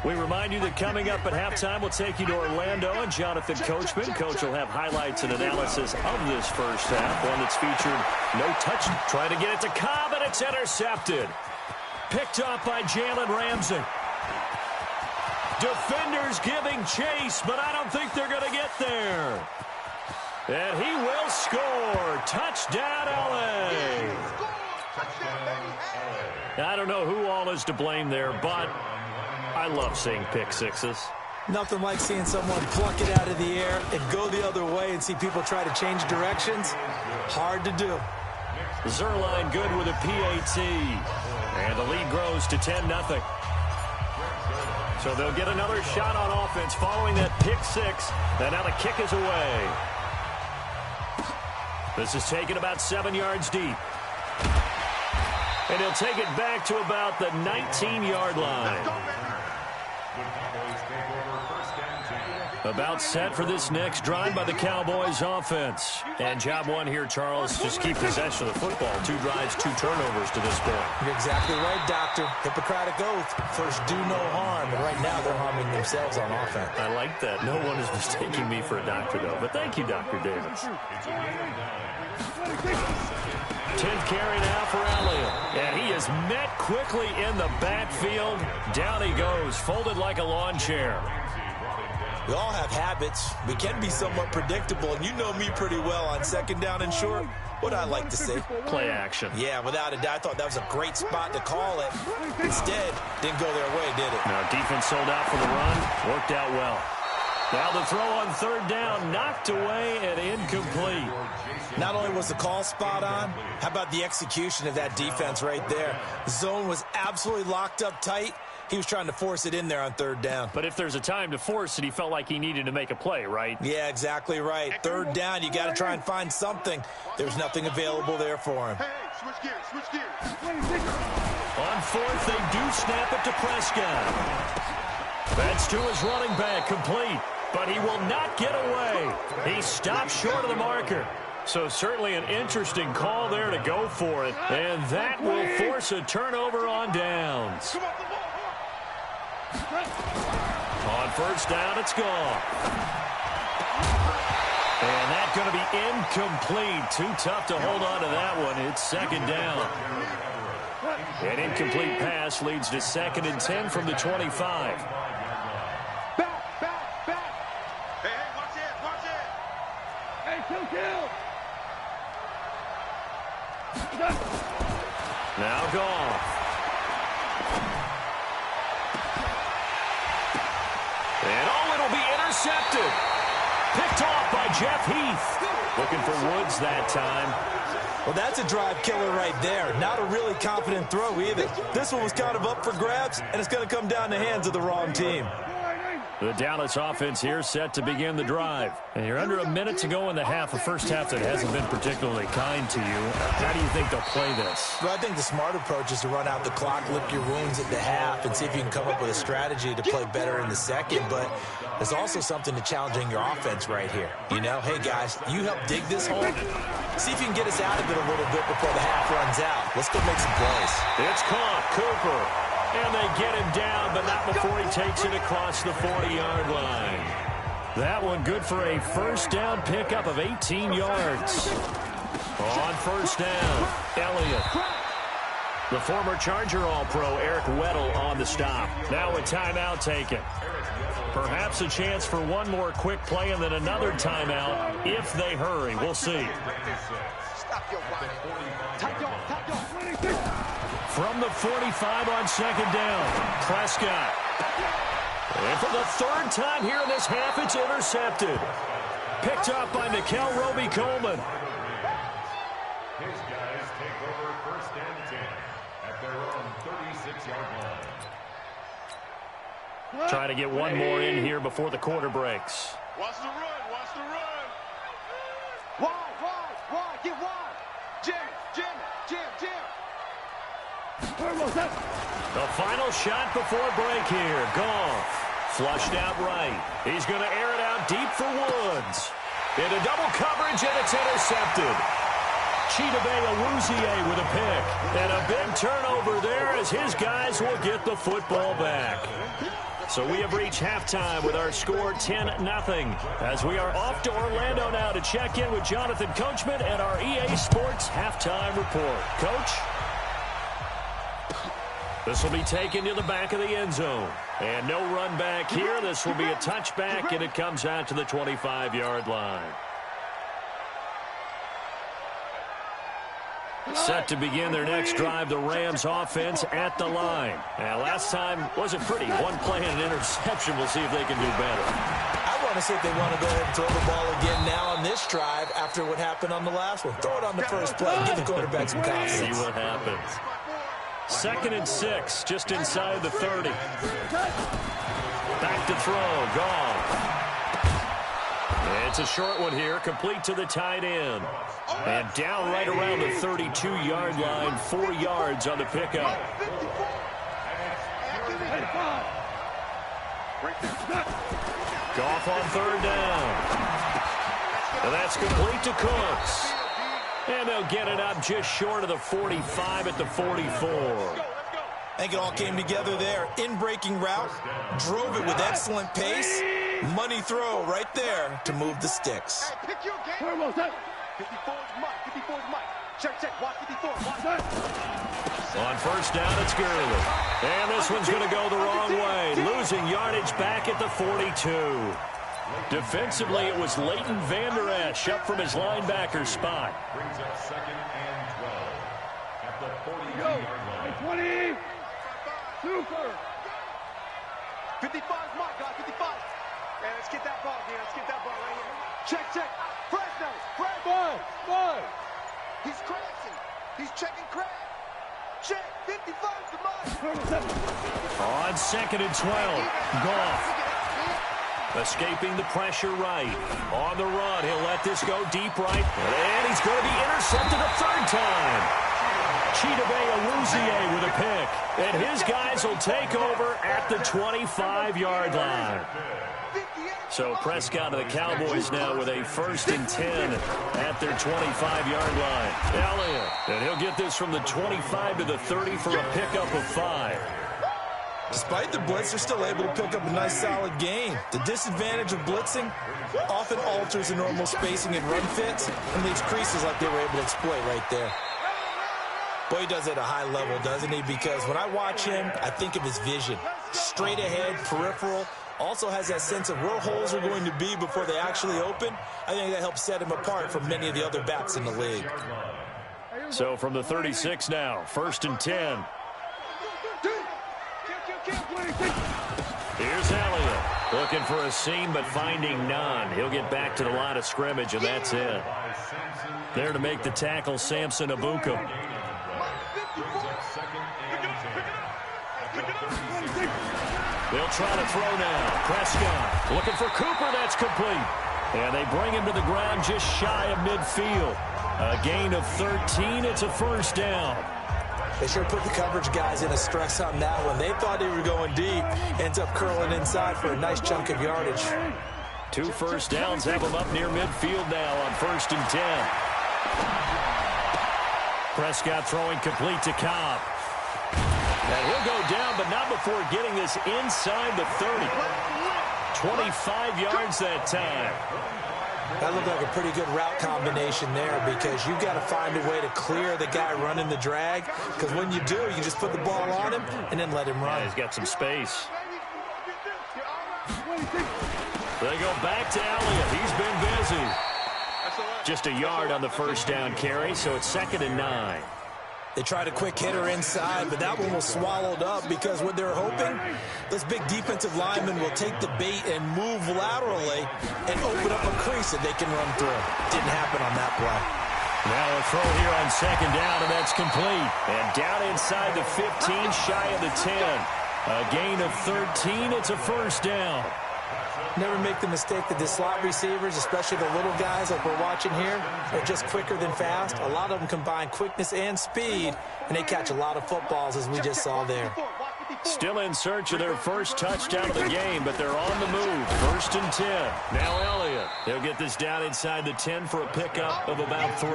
We remind you that coming up at halftime, we'll take you to Orlando and Jonathan Coachman. Coach will have highlights and analysis of this first half, one that's featured no touch. Trying to get it to Cobb, and it's intercepted. Picked off by Jalen Ramsey. Defenders giving chase, but I don't think they're going to get there. And he will score. Touchdown, L.A. I don't know who all is to blame there, but I love seeing pick sixes. Nothing like seeing someone pluck it out of the air and go the other way and see people try to change directions. Hard to do. Zerline good with a PAT. And the lead grows to 10-0. So they'll get another shot on offense following that pick six. And now the kick is away. This is taken about 7 yards deep. And he'll take it back to about the 19-yard line. About set for this next drive by the Cowboys offense. And job one here, Charles, just keep possession of the football. 2 drives, 2 turnovers to this point. You're exactly right, Doctor. Hippocratic oath. First, do no harm. And right now, they're harming themselves on offense. I like that. No one is mistaking me for a doctor, though. But thank you, Dr. Davis. 10th carry now for Elliott. And he is met quickly in the backfield. Down he goes, folded like a lawn chair. We all have habits. We can be somewhat predictable, and you know me pretty well on second down and short. What I like to say? Play action. Yeah, without a doubt, I thought that was a great spot to call it. Instead, didn't go their way, did it? Now, defense sold out for the run. Worked out well. Now the throw on third down, knocked away and incomplete. Not only was the call spot on, how about the execution of that defense right there? The zone was absolutely locked up tight. He was trying to force it in there on third down. But if there's a time to force it, he felt like he needed to make a play, right? Yeah, exactly right. Third down, you got to try and find something. There's nothing available there for him. Hey, switch gears, switch gears. On fourth, they do snap it to Prescott. That's to his running back, complete. But he will not get away. He stopped short of the marker. So certainly an interesting call there to go for it. And that will force a turnover on downs. On first down, it's gone. And that's going to be incomplete. Too tough to hold on to that one. It's second down. An incomplete pass leads to 2nd and 10 from the 25. Now Goff. And it'll be intercepted. Picked off by Jeff Heath. Looking for Woods that time. Well, that's a drive killer right there. Not a really confident throw either. This one was kind of up for grabs, and it's going to come down the hands of the wrong team. The Dallas offense here set to begin the drive. And you're under a minute to go in the half, a first half that hasn't been particularly kind to you. How do you think they'll play this? Well, I think the smart approach is to run out the clock, lick your wounds at the half, and see if you can come up with a strategy to play better in the second. But there's also something to challenging your offense right here. You know, hey, guys, you help dig this hole. See if you can get us out of it a little bit before the half runs out. Let's go make some plays. It's caught. Cooper. And they get him down, but not before he takes it across the 40-yard line. That one good for a first down pickup of 18 yards. On first down, Elliott. The former Charger All-Pro Eric Weddle on the stop. Now a timeout taken. Perhaps a chance for one more quick play and then another timeout if they hurry. We'll see. From the 45 on second down, Prescott. And for the third time here in this half, it's intercepted. Picked up by Nickel Roby-Coleman. His guys take over first and 10 at their own 36-yard line. Trying to get one more in here before the quarter breaks. Watch the run, watch the run. Wide, get wide. Jam. The final shot before break here. Goff flushed out right. He's going to air it out deep for Woods. Into double coverage, and it's intercepted. Chidobe Awuzie with a pick. And a big turnover there as his guys will get the football back. So we have reached halftime with our score 10-0. As we are off to Orlando now to check in with Jonathan Coachman and our EA Sports halftime report. Coach? This will be taken to the back of the end zone. And no run back here. This will be a touchback, and it comes out to the 25-yard line. Set to begin their next drive, the Rams offense at the line. Now, last time wasn't pretty. One play and an interception. We'll see if they can do better. I want to see if they want to go ahead and throw the ball again now on this drive after what happened on the last one. Throw it on the first play. Give the quarterback some confidence. See what happens. 2nd and 6, just inside the 30. Back to throw, gone. It's a short one here, complete to the tight end. And down right around the 32-yard line, 4 yards on the pickup. Goff on 3rd down. And that's complete to Cooks. And they'll get it up just short of the 45 at the 44. I think it all came together there. In-breaking route, drove it with excellent pace. Money throw right there to move the sticks. Hey, pick your game. 54 is Mike. 54 is Mike. Check. Watch 54. Watch that. On 1st down, it's Gurley. And this one's going to go the wrong way. Losing yardage back at the 42. Defensively, it was Leighton Vander Esch up from his linebacker spot. Brings up 2nd and 12 at the 42-yard line. 20. Super. 55 is Mike, guys. 55. Man, let's get that ball, man. Let's get that ball right here. Check. Press now. Press. Ball. He's crashing. He's checking crash. Check. 55 to Mike. On 2nd and 12, Goff. Escaping the pressure right. On the run, he'll let this go deep right. And he's going to be intercepted a 3rd time. Chidobe Awuzie with a pick. And his guys will take over at the 25-yard line. So Prescott of the Cowboys now with a 1st and 10 at their 25-yard line. Elliott, and he'll get this from the 25 to the 30 for a pickup of 5. Despite the blitz, they're still able to pick up a nice, solid gain. The disadvantage of blitzing often alters the normal spacing and run fits and leaves creases like they were able to exploit right there. Boy, he does it at a high level, doesn't he? Because when I watch him, I think of his vision. Straight ahead, peripheral. Also has that sense of where holes are going to be before they actually open. I think that helps set him apart from many of the other backs in the league. So from the 36 now, 1st and 10. Here's Elliott. Looking for a seam, but finding none. He'll get back to the line of scrimmage, and that's it. There to make the tackle, Samson Ebukam. They'll try to throw now. Prescott looking for Cooper. That's complete. And they bring him to the ground just shy of midfield. A gain of 13. It's a 1st down. They sure put the coverage guys in a stress on that one. They thought they were going deep. Ends up curling inside for a nice chunk of yardage. 2 1st downs have them up near midfield now on 1st and 10. Prescott throwing complete to Cobb. And he'll go down, but not before getting this inside the 30. 25 yards that time. That looked like a pretty good route combination there because you've got to find a way to clear the guy running the drag. Because when you do, you just put the ball on him and then let him run. Yeah, he's got some space. They go back to Elliott. He's been busy. Just a yard on the 1st down carry, so it's 2nd and 9. They tried a quick hitter inside, but that one was swallowed up because what they're hoping, those big defensive linemen will take the bait and move laterally and open up a crease that they can run through. Didn't happen on that play. Now a throw here on 2nd down, and that's complete. And down inside the 15, shy of the 10. A gain of 13. It's a 1st down. Never make the mistake that the slot receivers, especially the little guys like we're watching here, are just quicker than fast. A lot of them combine quickness and speed, and they catch a lot of footballs, as we just saw there. Still in search of their 1st touchdown of the game, but they're on the move. 1st and 10. Now Elliott. They'll get this down inside the 10 for a pickup of about 3.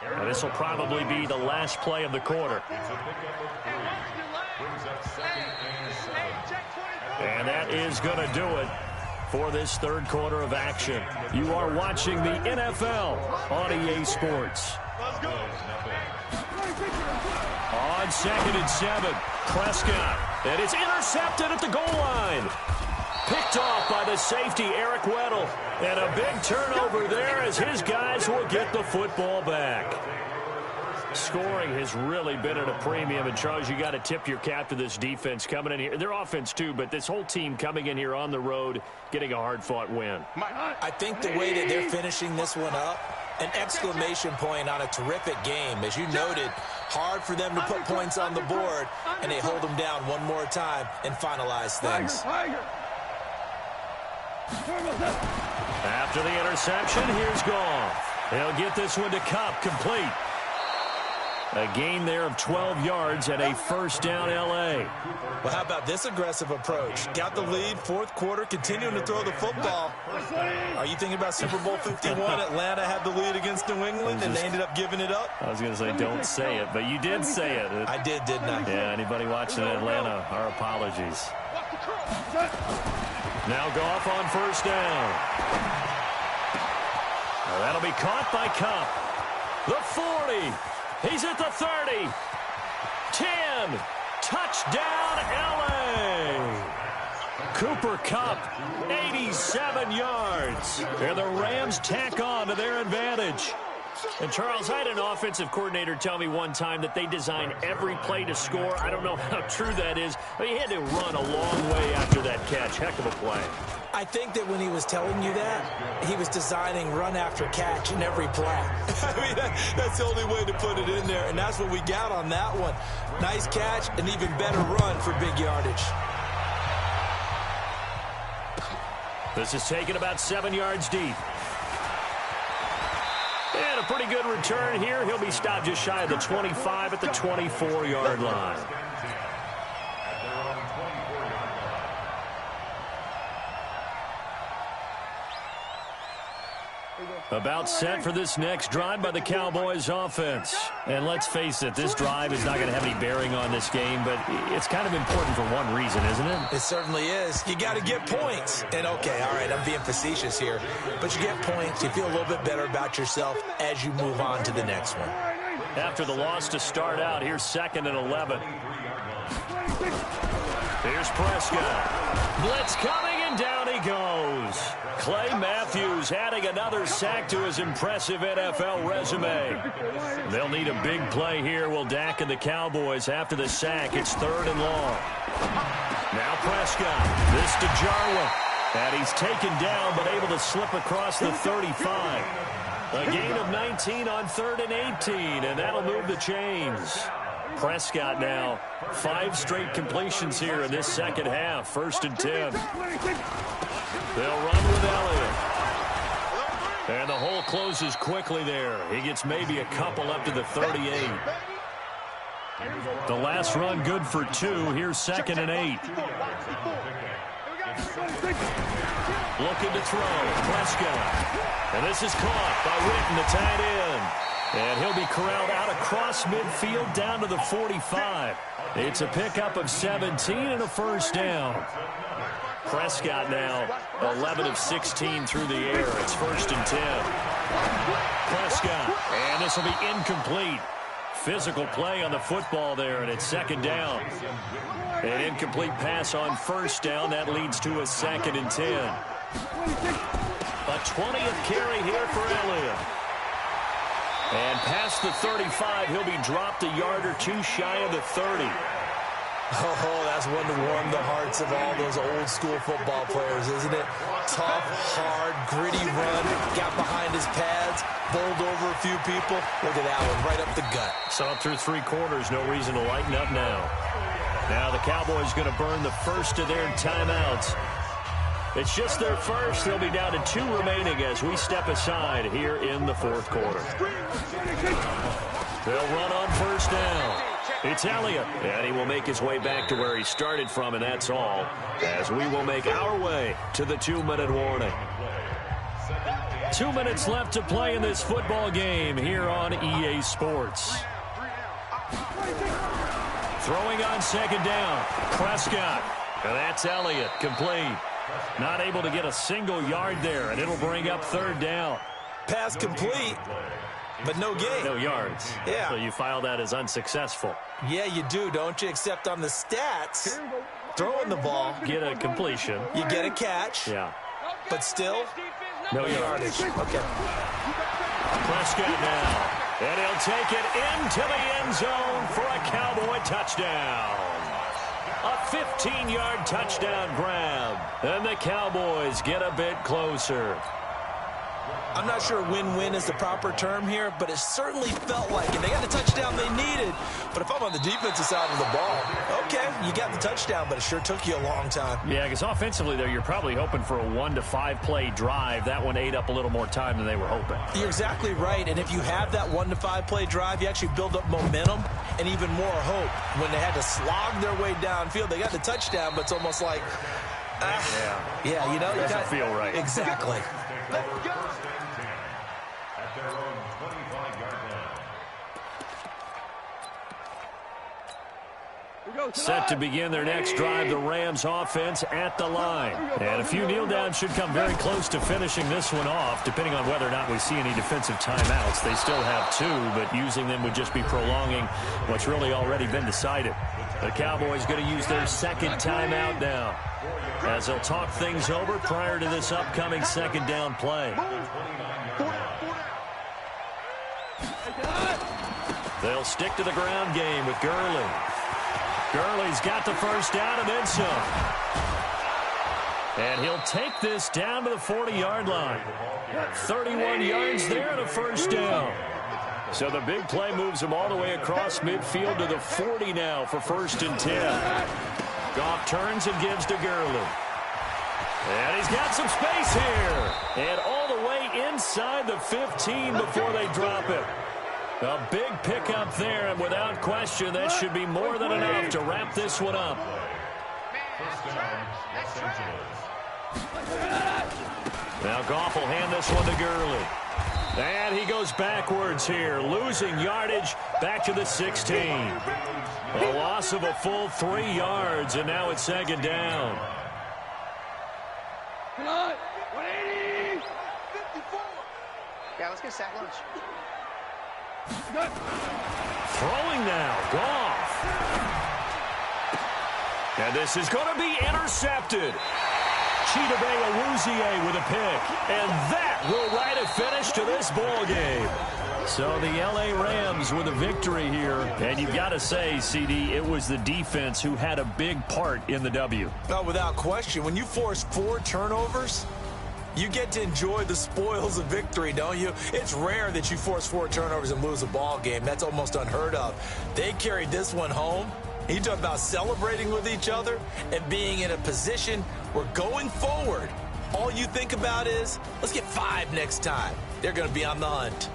And this will probably be the last play of the quarter. It's a pickup of 3. Brings up 2nd and And that is going to do it for this third quarter of action. You are watching the NFL on EA Sports. Let's go. On 2nd and 7, Prescott. And it's intercepted at the goal line. Picked off by the safety, Eric Weddle. And a big turnover there as his guys will get the football back. Scoring has really been at a premium. And, Charles, you got to tip your cap to this defense coming in here. Their offense, too, but this whole team coming in here on the road, getting a hard-fought win. I think the way that they're finishing this one up, an exclamation point on a terrific game. As you noted, hard for them to put points on the board, and they hold them down one more time and finalize things. After the interception, here's Goff. He'll get this one to Kupp, complete. A gain there of 12 yards and a first down L.A. Well, how about this aggressive approach? Got the lead, fourth quarter, continuing to throw the football. Are you thinking about Super Bowl 51? Atlanta had the lead against New England, and they ended up giving it up? I was going to say don't say it, but you did say it. I did, didn't I? Yeah, anybody watching Atlanta, our apologies. Now Goff on first down. Now that'll be caught by Kupp. The 40. He's at the 30. 10. Touchdown, L.A. Cooper Kupp, 87 yards. And the Rams tack on to their advantage. And, Charles, I had an offensive coordinator tell me one time that they design every play to score. I don't know how true that is, but he had to run a long way after that catch. Heck of a play. I think that when he was telling you that, he was designing run after catch in every play. I mean, that's the only way to put it in there, and that's what we got on that one. Nice catch, an even better run for big yardage. This is taken about 7 yards deep. And a pretty good return here. He'll be stopped just shy of the 25 at the 24-yard line. About set for this next drive by the Cowboys offense. And let's face it, this drive is not going to have any bearing on this game, but it's kind of important for one reason, isn't it? It certainly is. You got to get points. And, okay, all right, I'm being facetious here. But you get points, you feel a little bit better about yourself as you move on to the next one. After the loss to start out, here's 2nd and 11. Here's Prescott. Blitz coming, and down he goes. Clay Matthews adding another sack to his impressive NFL resume. They'll need a big play here. Will Dak and the Cowboys after the sack. It's 3rd and long. Now Prescott. This to Jarwin. And he's taken down but able to slip across the 35. A gain of 19 on 3rd and 18, and that'll move the chains. Prescott now, 5 straight completions here in this second half. 1st and 10. They'll run with Elliott. And the hole closes quickly there. He gets maybe a couple up to the 38. The last run good for 2. Here's 2nd and 8. Looking to throw. Prescott. And this is caught by Witten, the tight end. And he'll be corralled out across midfield down to the 45. It's a pickup of 17 and a first down. Prescott now 11 of 16 through the air. It's 1st and 10. Prescott. And this will be incomplete. Physical play on the football there, and it's 2nd down. An incomplete pass on 1st down. That leads to a 2nd and 10. A 20th carry here for Elliott. And past the 35, he'll be dropped a yard or 2 shy of the 30. Oh, that's one to warm the hearts of all those old school football players, isn't it? Tough, hard, gritty run, got behind his pads, bowled over a few people. Look at that one, right up the gut. Saw through 3 quarters, no reason to lighten up now. Now the Cowboys going to burn the first of their timeouts. It's just their first. They'll be down to 2 remaining as we step aside here in the 4th quarter. They'll run on 1st down. It's Elliott, and he will make his way back to where he started from, and that's all, as we will make our way to the 2-minute warning. 2 minutes left to play in this football game here on EA Sports. Throwing on 2nd down, Prescott. And that's Elliott, complete. Not able to get a single yard there, and it'll bring up third down. Pass complete, but no gain. No yards. Yeah. So you file that as unsuccessful. Yeah, you do, don't you? Except on the stats, throwing the ball, Get a completion. you get a catch, Yeah. but still, No yardage. Okay. Prescott now. And he'll take it into the end zone for a Cowboy touchdown. A 15-yard touchdown grab. And the Cowboys get a bit closer. I'm not sure win-win is the proper term here, but it certainly felt like it. They got the touchdown they needed. But if I'm on the defensive side of the ball, okay, you got the touchdown, but it sure took you a long time. Yeah, because offensively, though, you're probably hoping for a 1 to 5 play drive. That one ate up a little more time than they were hoping. You're exactly right, and if you have that 1 to 5 play drive, you actually build up momentum and even more hope. When they had to slog their way downfield, they got the touchdown, but it's almost like, yeah, you know, you Doesn't feel right. Exactly. Let's go. At their own 25-yard line. Set to begin their next drive, the Rams offense at the line. And a few kneel downs should come very close to finishing this one off, depending on whether or not we see any defensive timeouts. They still have 2, but using them would just be prolonging what's really already been decided. The Cowboys going to use their second timeout now, as they'll talk things over prior to this upcoming second down play. They'll stick to the ground game with Gurley. Gurley's got the first down and then some. And he'll take this down to the 40-yard line. 31 yards there and a first down. So the big play moves him all the way across midfield to the 40 now for 1st and 10. Goff turns and gives to Gurley. And he's got some space here. And all the way inside the 15 before they drop it. A big pickup there, and without question, that should be more than enough to wrap this one up. First down, Los Angeles. Now Goff will hand this one to Gurley. And he goes backwards here, losing yardage back to the 16. A loss of a full 3 yards, and now it's second down. Come on. 180. 54. Yeah, let's get sack lunch. Throwing now, Goff. And this is going to be intercepted. Chidobe Awuzie with a pick. And that will write a finish to this ball game. So the L.A. Rams with a victory here. And you've got to say, CD, it was the defense who had a big part in the W. Oh, without question. When you force 4 turnovers, you get to enjoy the spoils of victory, don't you? It's rare that you force 4 turnovers and lose a ball game. That's almost unheard of. They carried this one home. You talk about celebrating with each other and being in a position where going forward, all you think about is, let's get 5 next time. They're going to be on the hunt.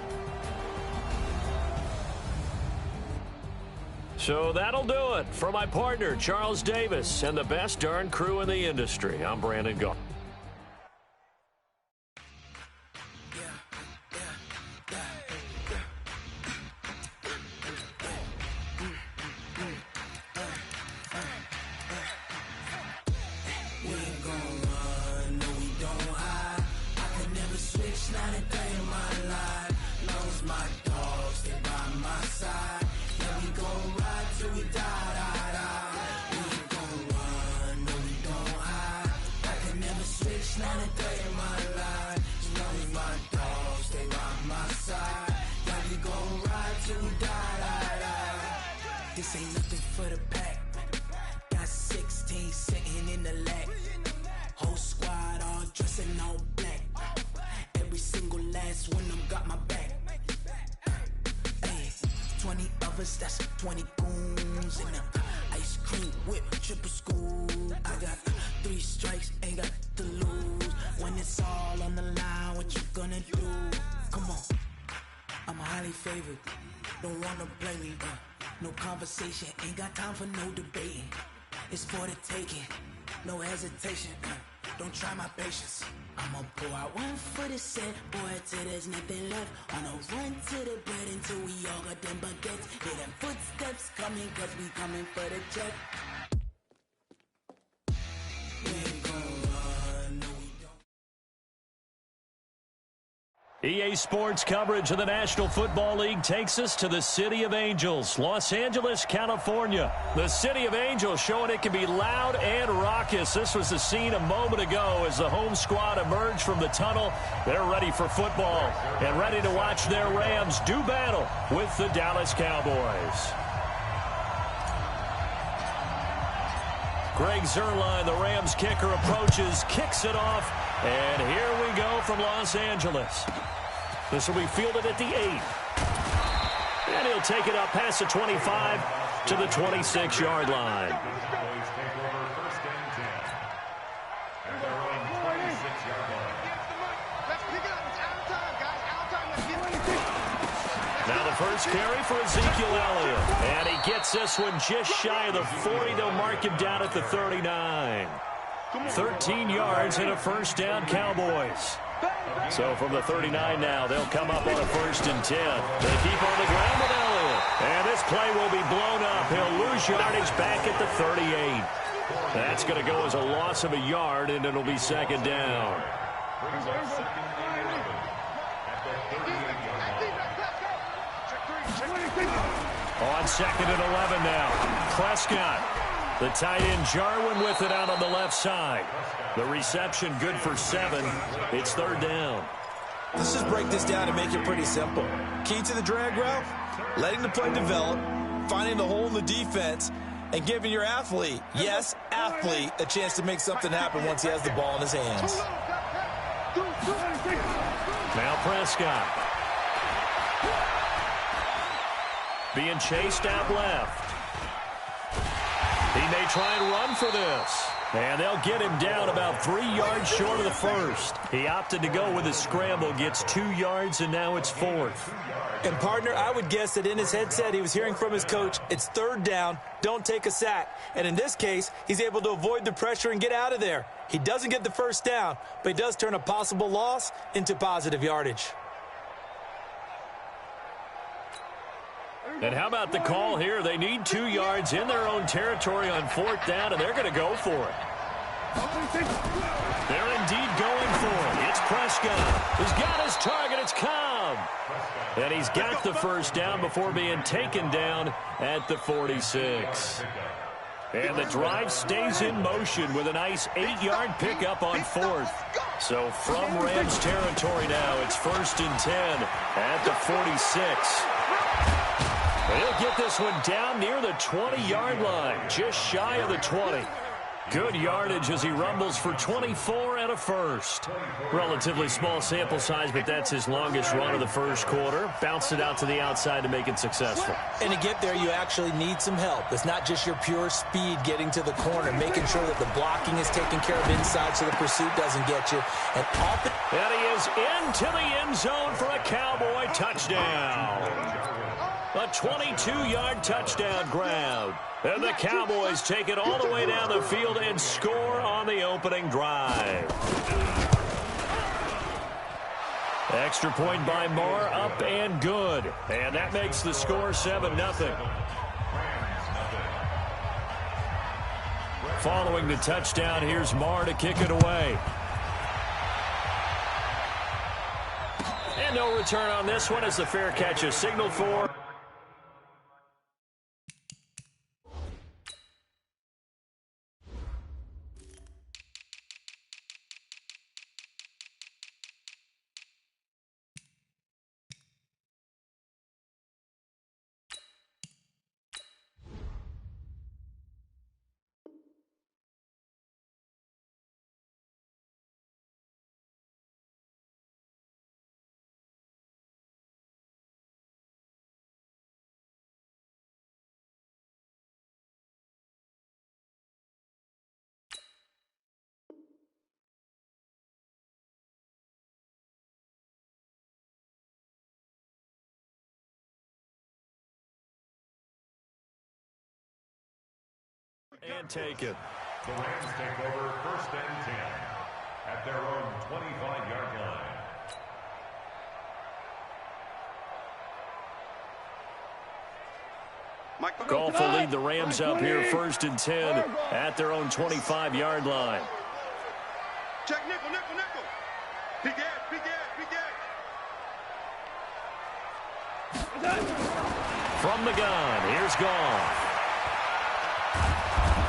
So that'll do it. For my partner, Charles Davis, and the best darn crew in the industry, I'm Brandon Goff. This ain't nothing for the pack. Got 16 sitting in the lag. Whole squad all dressing all black. Every single last one of them got my back. Hey, 20 of us, that's 20 goons in them. Ice cream whip, triple scoop. I got 3 strikes, ain't got to lose. When it's all on the line, what you gonna do? Come on, I'm highly favored. Don't wanna play me, no conversation, ain't got time for no debating. It's for the taking, no hesitation. Don't try my patience. I'ma pour out one for the set, boy, till there's nothing left. On a run to the bread until we all got them baguettes. Hear them footsteps coming, cause we coming for the check. EA Sports coverage of the National Football League takes us to the City of Angels, Los Angeles, California. The City of Angels showing it can be loud and raucous. This was the scene a moment ago as the home squad emerged from the tunnel. They're ready for football and ready to watch their Rams do battle with the Dallas Cowboys. Greg Zuerlein, the Rams kicker, approaches, kicks it off, and here we go from Los Angeles. This will be fielded at the 8. And he'll take it up past the 25 to the 26-yard line. Now the first carry for Ezekiel Elliott. And he gets this one just shy of the 40. They'll mark him down at the 39. 13 yards and a first down, Cowboys. So from the 39 now, they'll come up on a 1st and 10. They keep on the ground with Elliott. And this play will be blown up. He'll lose yardage back at the 38. That's going to go as a loss of a yard, and it'll be 2nd down. On 2nd and 11 now. Prescott. The tight end Jarwin with it out on the left side. The reception good for 7. It's 3rd down. Let's just break this down and make it pretty simple. Key to the drag route, letting the play develop, finding the hole in the defense, and giving your athlete, yes, athlete, a chance to make something happen once he has the ball in his hands. Now Prescott. Being chased out left. He may try and run for this. And they'll get him down about 3 yards short of the first. He opted to go with his scramble, gets 2 yards, and now it's 4th. And, partner, I would guess that in his headset he was hearing from his coach, it's 3rd down, don't take a sack. And in this case, he's able to avoid the pressure and get out of there. He doesn't get the first down, but he does turn a possible loss into positive yardage. And how about the call here? They need 2 yards in their own territory on 4th down, and they're going to go for it. They're indeed going for it. It's Prescott. He's got his target. It's Cobb. And he's got the first down before being taken down at the 46. And the drive stays in motion with a nice 8-yard pickup on 4th. So from Rams territory now, it's 1st and 10 at the 46. He'll get this one down near the 20-yard line, just shy of the 20. Good yardage as he rumbles for 24 and a first. Relatively small sample size, but that's his longest run of the first quarter. Bounced it out to the outside to make it successful. And to get there, you actually need some help. It's not just your pure speed getting to the corner, making sure that the blocking is taken care of inside so the pursuit doesn't get you. And he is into the end zone for a Cowboy touchdown. A 22-yard touchdown grab. And the Cowboys take it all the way down the field and score on the opening drive. Extra point by Marr, up and good. And that makes the score 7-0. Following the touchdown, here's Marr to kick it away. And no return on this one as the fair catch is signaled for. And take it. The Rams take over 1st and 10 at their own 25-yard line. Goff will lead the Rams up here 1st and 10 at their own 25-yard line. Check nickel, nickel, nickel. Big edge, big edge, big edge. From the gun, here's Goff.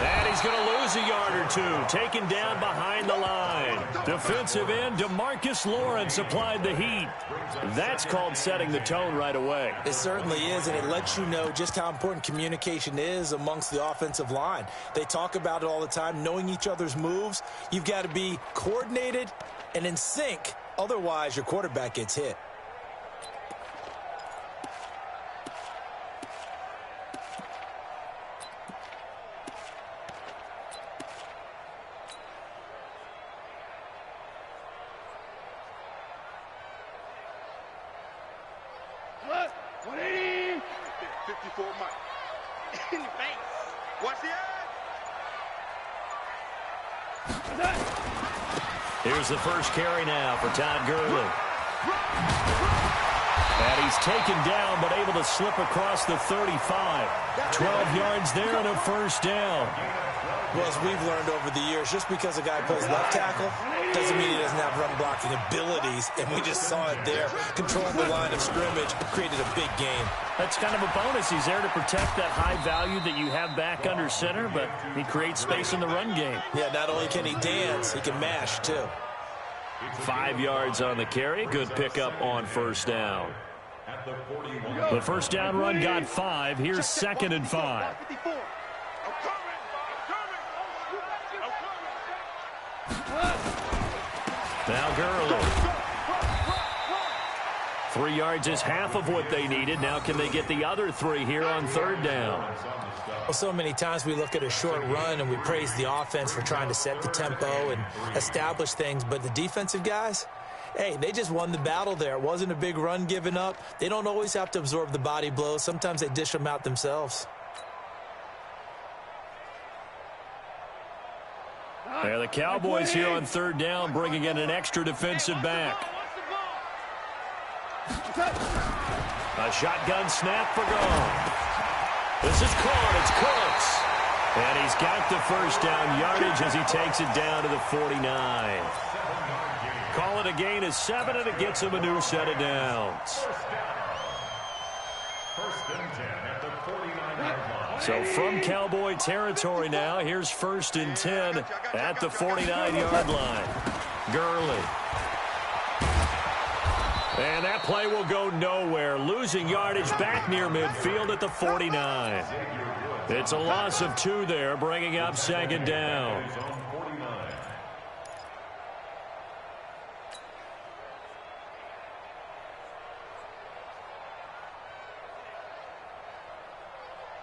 And he's going to lose a yard or two, taken down behind the line. Defensive end DeMarcus Lawrence applied the heat. That's called setting the tone right away. It certainly is, and it lets you know just how important communication is amongst the offensive line. They talk about it all the time, knowing each other's moves. You've got to be coordinated and in sync. Otherwise, your quarterback gets hit. Here's the first carry now for Todd Gurley. And he's taken down but able to slip across the 35. 12 yards there and a first down. Well, as we've learned over the years, just because a guy plays left tackle doesn't mean he doesn't have run blocking abilities. And we just saw it there. Controlled the line of scrimmage, created a big game. That's kind of a bonus. He's there to protect that high value that you have back under center, but he creates space in the run game. Yeah, not only can he dance, he can mash too. 5 yards on the carry. Good pickup on first down. The first down run got 5. Here's second and 5. Now Gurley. 3 yards is half of what they needed. Now can they get the other 3 here on third down? Well, so many times we look at a short run and we praise the offense for trying to set the tempo and establish things. But the defensive guys, hey, they just won the battle there. It wasn't a big run given up. They don't always have to absorb the body blows. Sometimes they dish them out themselves. Yeah, the Cowboys here on third down bringing in an extra defensive back. A shotgun snap for Goff. This is caught. It's Cooks. And he's got the first down yardage as he takes it down to the 49. Call it a gain of 7, and it gets him a new set of downs. First and 10 at the 49-yard line. So from Cowboy territory now, here's first and 10 at the 49-yard line. Gurley. And that play will go nowhere. Losing yardage back near midfield at the 49. It's a loss of 2 there, bringing up second down.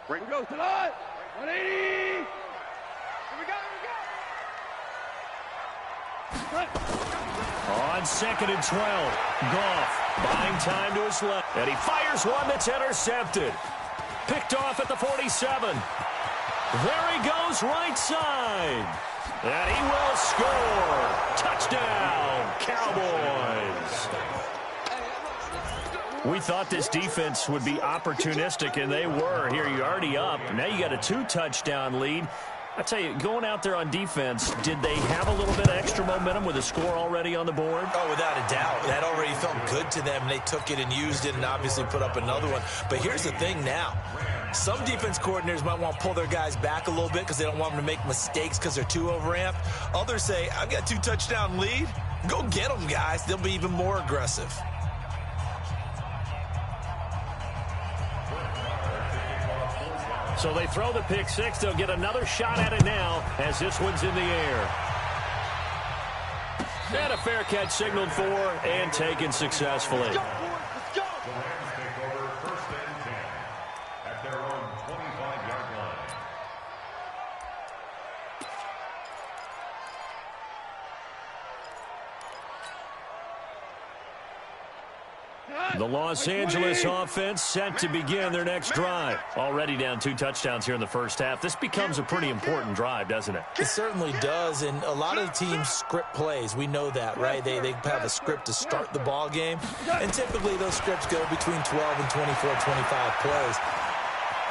Here we go, tonight. 180. Here we go, On second and 12, Goff buying time to his left. And he fires one that's intercepted. Picked off at the 47. There he goes, right side. And he will score. Touchdown, Cowboys. We thought this defense would be opportunistic, and they were. Here, you're already up. Now you got a 2-touchdown lead. I tell you, going out there on defense, did they have a little bit of extra momentum with a score already on the board? Oh, without a doubt. That already felt good to them. They took it and used it and obviously put up another one. But here's the thing now. Some defense coordinators might want to pull their guys back a little bit because they don't want them to make mistakes because they're too overamped. Others say, I've got 2-touchdown lead. Go get them, guys. They'll be even more aggressive. So they throw the pick six. They'll get another shot at it now as this one's in the air. And a fair catch signaled for and taken successfully. The Rams take over first and 10 at their own 25-yard line. The Los Angeles offense set to begin their next drive. Already down 2 touchdowns here in the first half. This becomes a pretty important drive, doesn't it? It certainly does, and a lot of the teams script plays. We know that, right? They have a script to start the ball game, and typically those scripts go between 12 and 24, 25 plays.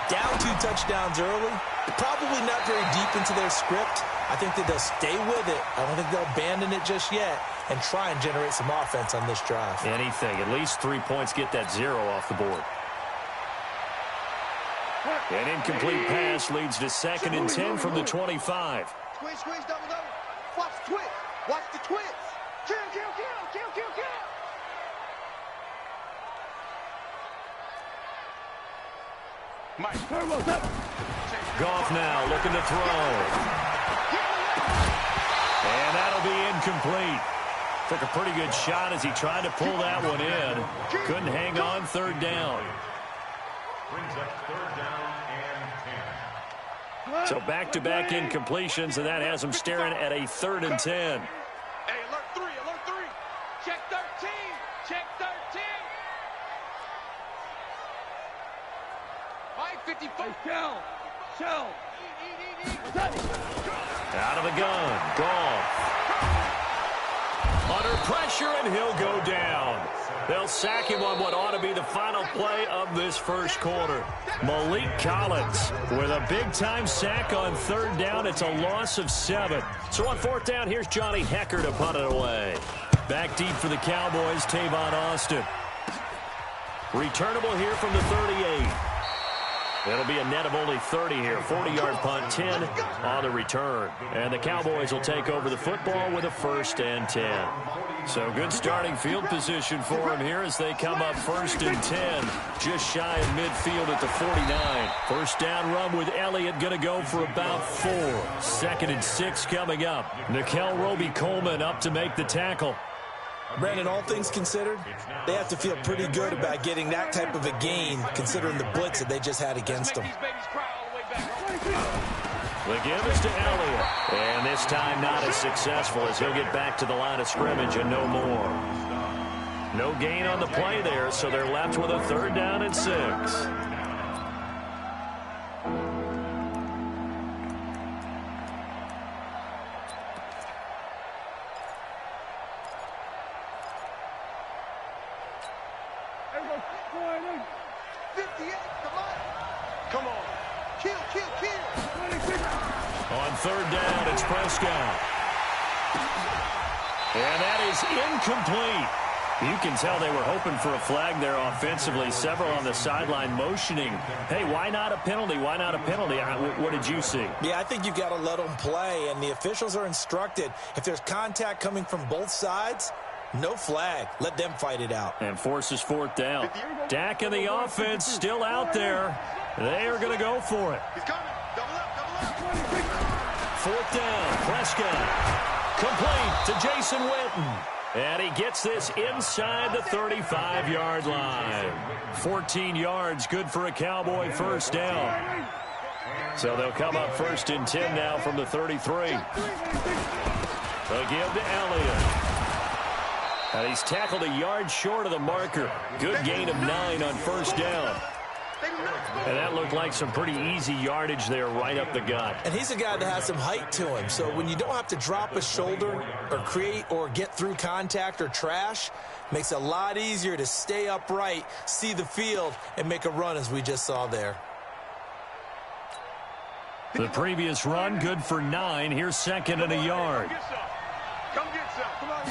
Down 2 touchdowns early, probably not very deep into their script. I think that they'll stay with it. I don't think they'll abandon it just yet and try and generate some offense on this drive. Anything. At least 3 points, get that 0 off the board. An incomplete pass leads to 2nd and 10 from the 25. Squeeze, squeeze, double, double. Watch the twist. Watch the twist. Kill, kill, kill, kill, kill, kill. Goff now looking to throw. And that'll be incomplete. Took a pretty good shot as he tried to pull that one in. Couldn't hang on 3rd down. Brings up 3rd down and 10. So back-to-back incompletions, and that has him staring at a 3rd and 10. Hey, alert 3, alert 3. Check 13, check 13. All right, 55. Shell. Out of the gun, Goff. Under pressure, and he'll go down. They'll sack him on what ought to be the final play of this first quarter. Malik Collins with a big-time sack on 3rd down. It's a loss of 7. So on 4th down, here's Johnny Hecker to punt it away. Back deep for the Cowboys, Tavon Austin. Returnable here from the 38. It'll be a net of only 30 here. 40-yard punt, 10 on the return. And the Cowboys will take over the football with a 1st and 10. So good starting field position for them here as they come up 1st and 10. Just shy of midfield at the 49. First down run with Elliott going to go for about 4. 2nd and 6 coming up. Nickel Roby-Coleman up to make the tackle. Brandon, all things considered, they have to feel pretty good about getting that type of a gain, considering the blitz that they just had against them. The give is to Elliott. And this time not as successful as he'll get back to the line of scrimmage and no more. No gain on the play there, so they're left with a 3rd down and 6. Come on. Kill, kill, kill. On 3rd down, it's Prescott. And that is incomplete. You can tell they were hoping for a flag there offensively. Several on the sideline motioning, hey, why not a penalty? Why not a penalty? What did you see? Yeah, I think you've got to let them play, and the officials are instructed. If there's contact coming from both sides, no flag. Let them fight it out. And forces 4th down. Dak and the offense still out there. They are going to go for it. He's coming. Double up, double up. 4th down. Prescott. Complete to Jason Witten. And he gets this inside the 35-yard line. 14 yards, good for a Cowboy 1st down. So they'll come up 1st and 10 now from the 33. They'll give to Elliott. And he's tackled a yard short of the marker. Good gain of 9 on 1st down. And that looked like some pretty easy yardage there right up the gut. And he's a guy that has some height to him. So when you don't have to drop a shoulder or create or get through contact or trash, makes it a lot easier to stay upright, see the field, and make a run as we just saw there. The previous run, good for 9. Here's 2nd and a yard. Come get some. Come on.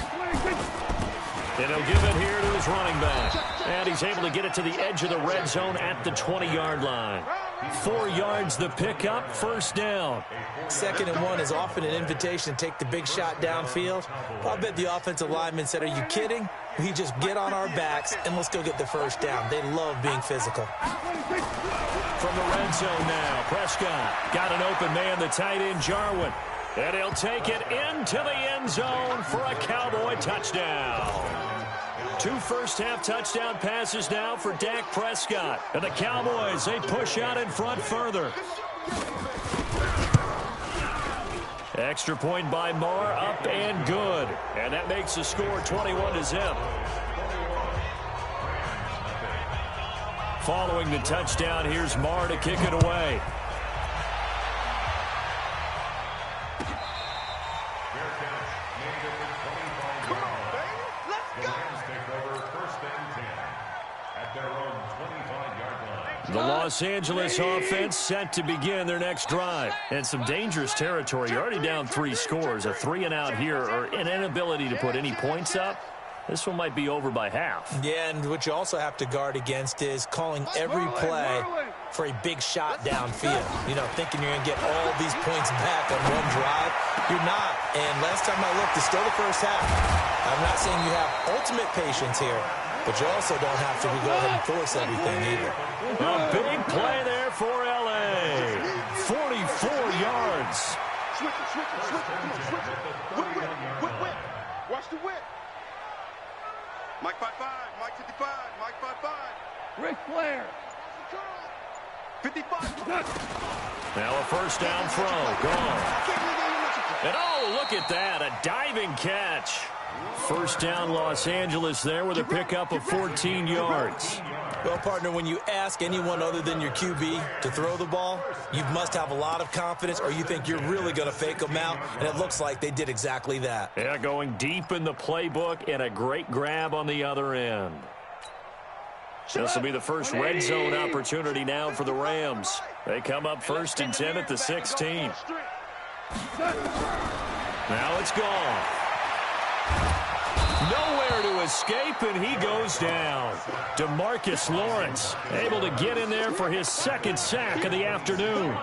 And he'll give it here to his running back. And he's able to get it to the edge of the red zone at the 20-yard line. 4 yards the pickup, 1st down. 2nd and 1 is often an invitation to take the big shot downfield. I bet the offensive lineman said, are you kidding? We just get on our backs and let's go get the 1st down. They love being physical. From the red zone now, Prescott got an open man, the tight end Jarwin. And he'll take it into the end zone for a Cowboy touchdown. 2 first-half touchdown passes now for Dak Prescott. And the Cowboys, they push out in front further. Extra point by Marr, up and good. And that makes the score 21-0. Following the touchdown, here's Marr to kick it away. The Los Angeles offense set to begin their next drive. And some dangerous territory. You're already down 3 scores. A 3-and-out here or an inability to put any points up. This one might be over by half. Yeah, and what you also have to guard against is calling every play for a big shot downfield. You know, thinking you're going to get all these points back on one drive. You're not. And last time I looked, it's still the first half. I'm not saying you have ultimate patience here, but you also don't have to go ahead and force everything either. A big play there for L.A. 44 yards. Switch it. Come on, switch it. Whip. Watch the whip. Mike 5'5", Mike 55, Mike 5'5". Ric Flair. 55. Now a first down throw. Gone. And oh, look at that. A diving catch. First down Los Angeles there with a pickup of 14 yards. Well, partner, when you ask anyone other than your QB to throw the ball, you must have a lot of confidence or you think you're really going to fake them out, and it looks like they did exactly that. Yeah, going deep in the playbook and a great grab on the other end. This will be the first red zone opportunity now for the Rams. They come up 1st and 10 at the 16. Now it's gone. Nowhere to escape, and he goes down. DeMarcus Lawrence able to get in there for his second sack of the afternoon.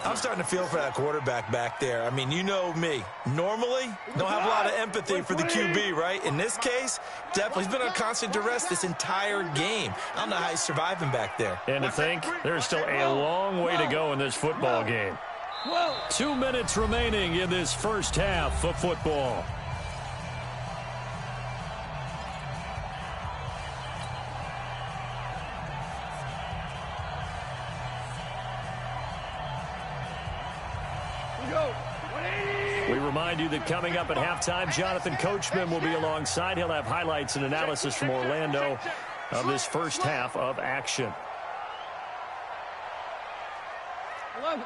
I'm starting to feel for that quarterback back there. I mean, you know me. Normally, don't have a lot of empathy for the QB, right? In this case, definitely, he's been on constant duress this entire game. I don't know how he's surviving back there. And to think, there's still a long way to go in this football game. 2 minutes remaining in this first half of football. We remind you that coming up at halftime, Jonathan Coachman will be alongside. He'll have highlights and analysis from Orlando of this first half of action. 11.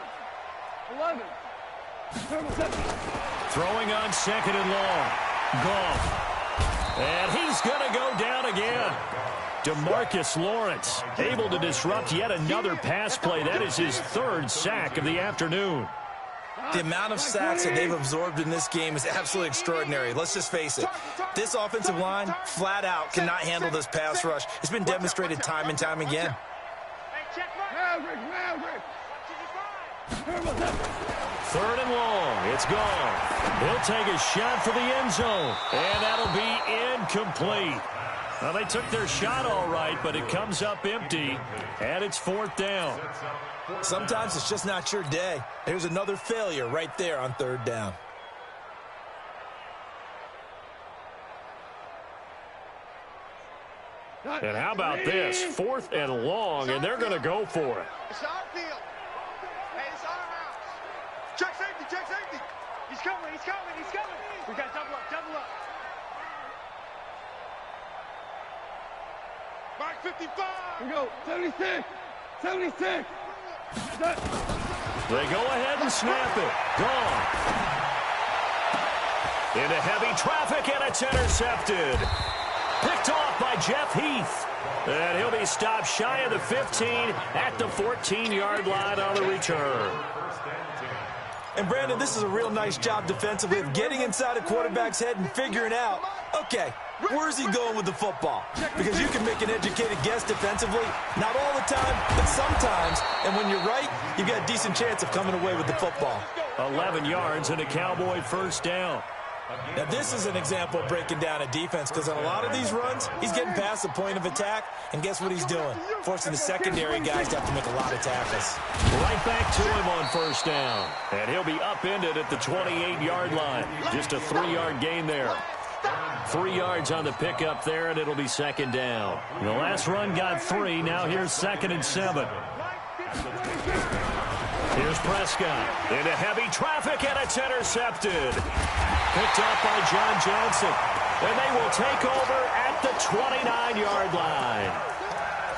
Throwing on 2nd and long. Goff. And he's going to go down again. DeMarcus Lawrence able to disrupt yet another pass play. That is his 3rd sack of the afternoon. The amount of sacks that they've absorbed in this game is absolutely extraordinary. Let's just face it. This offensive line, flat out, cannot handle this pass rush. It's been demonstrated time and time again. Maverick. 3rd and long. It's gone. He'll take a shot for the end zone. And that'll be incomplete. Well, they took their shot all right, but it comes up empty. And it's 4th down. Sometimes it's just not your day. There's another failure right there on 3rd down. And how about this? 4th and long, and they're going to go for it. It's our field. Hey, it's our house. Check safety. He's coming. We got double up. Mark 55. We go. 76. They go ahead and snap it. Gone. Into heavy traffic, and it's intercepted. Picked off by Jeff Heath. And he'll be stopped shy of the 15 at the 14-yard line on the return. And, Brandon, this is a real nice job defensively of getting inside a quarterback's head and figuring out, okay, where's he going with the football? Because you can make an educated guess defensively, not all the time, but sometimes. And when you're right, you've got a decent chance of coming away with the football. 11 yards and a Cowboy first down. Now, this is an example of breaking down a defense because on a lot of these runs, he's getting past the point of attack, and guess what he's doing? Forcing the secondary guys to have to make a lot of tackles. Right back to him on first down. And he'll be upended at the 28-yard line. Just a 3-yard gain there. 3 yards on the pickup there, and it'll be 2nd down. The last run got 3. Now here's 2nd and 7. Here's Prescott into heavy traffic, and it's intercepted. Picked up by John Johnson. And they will take over at the 29-yard line.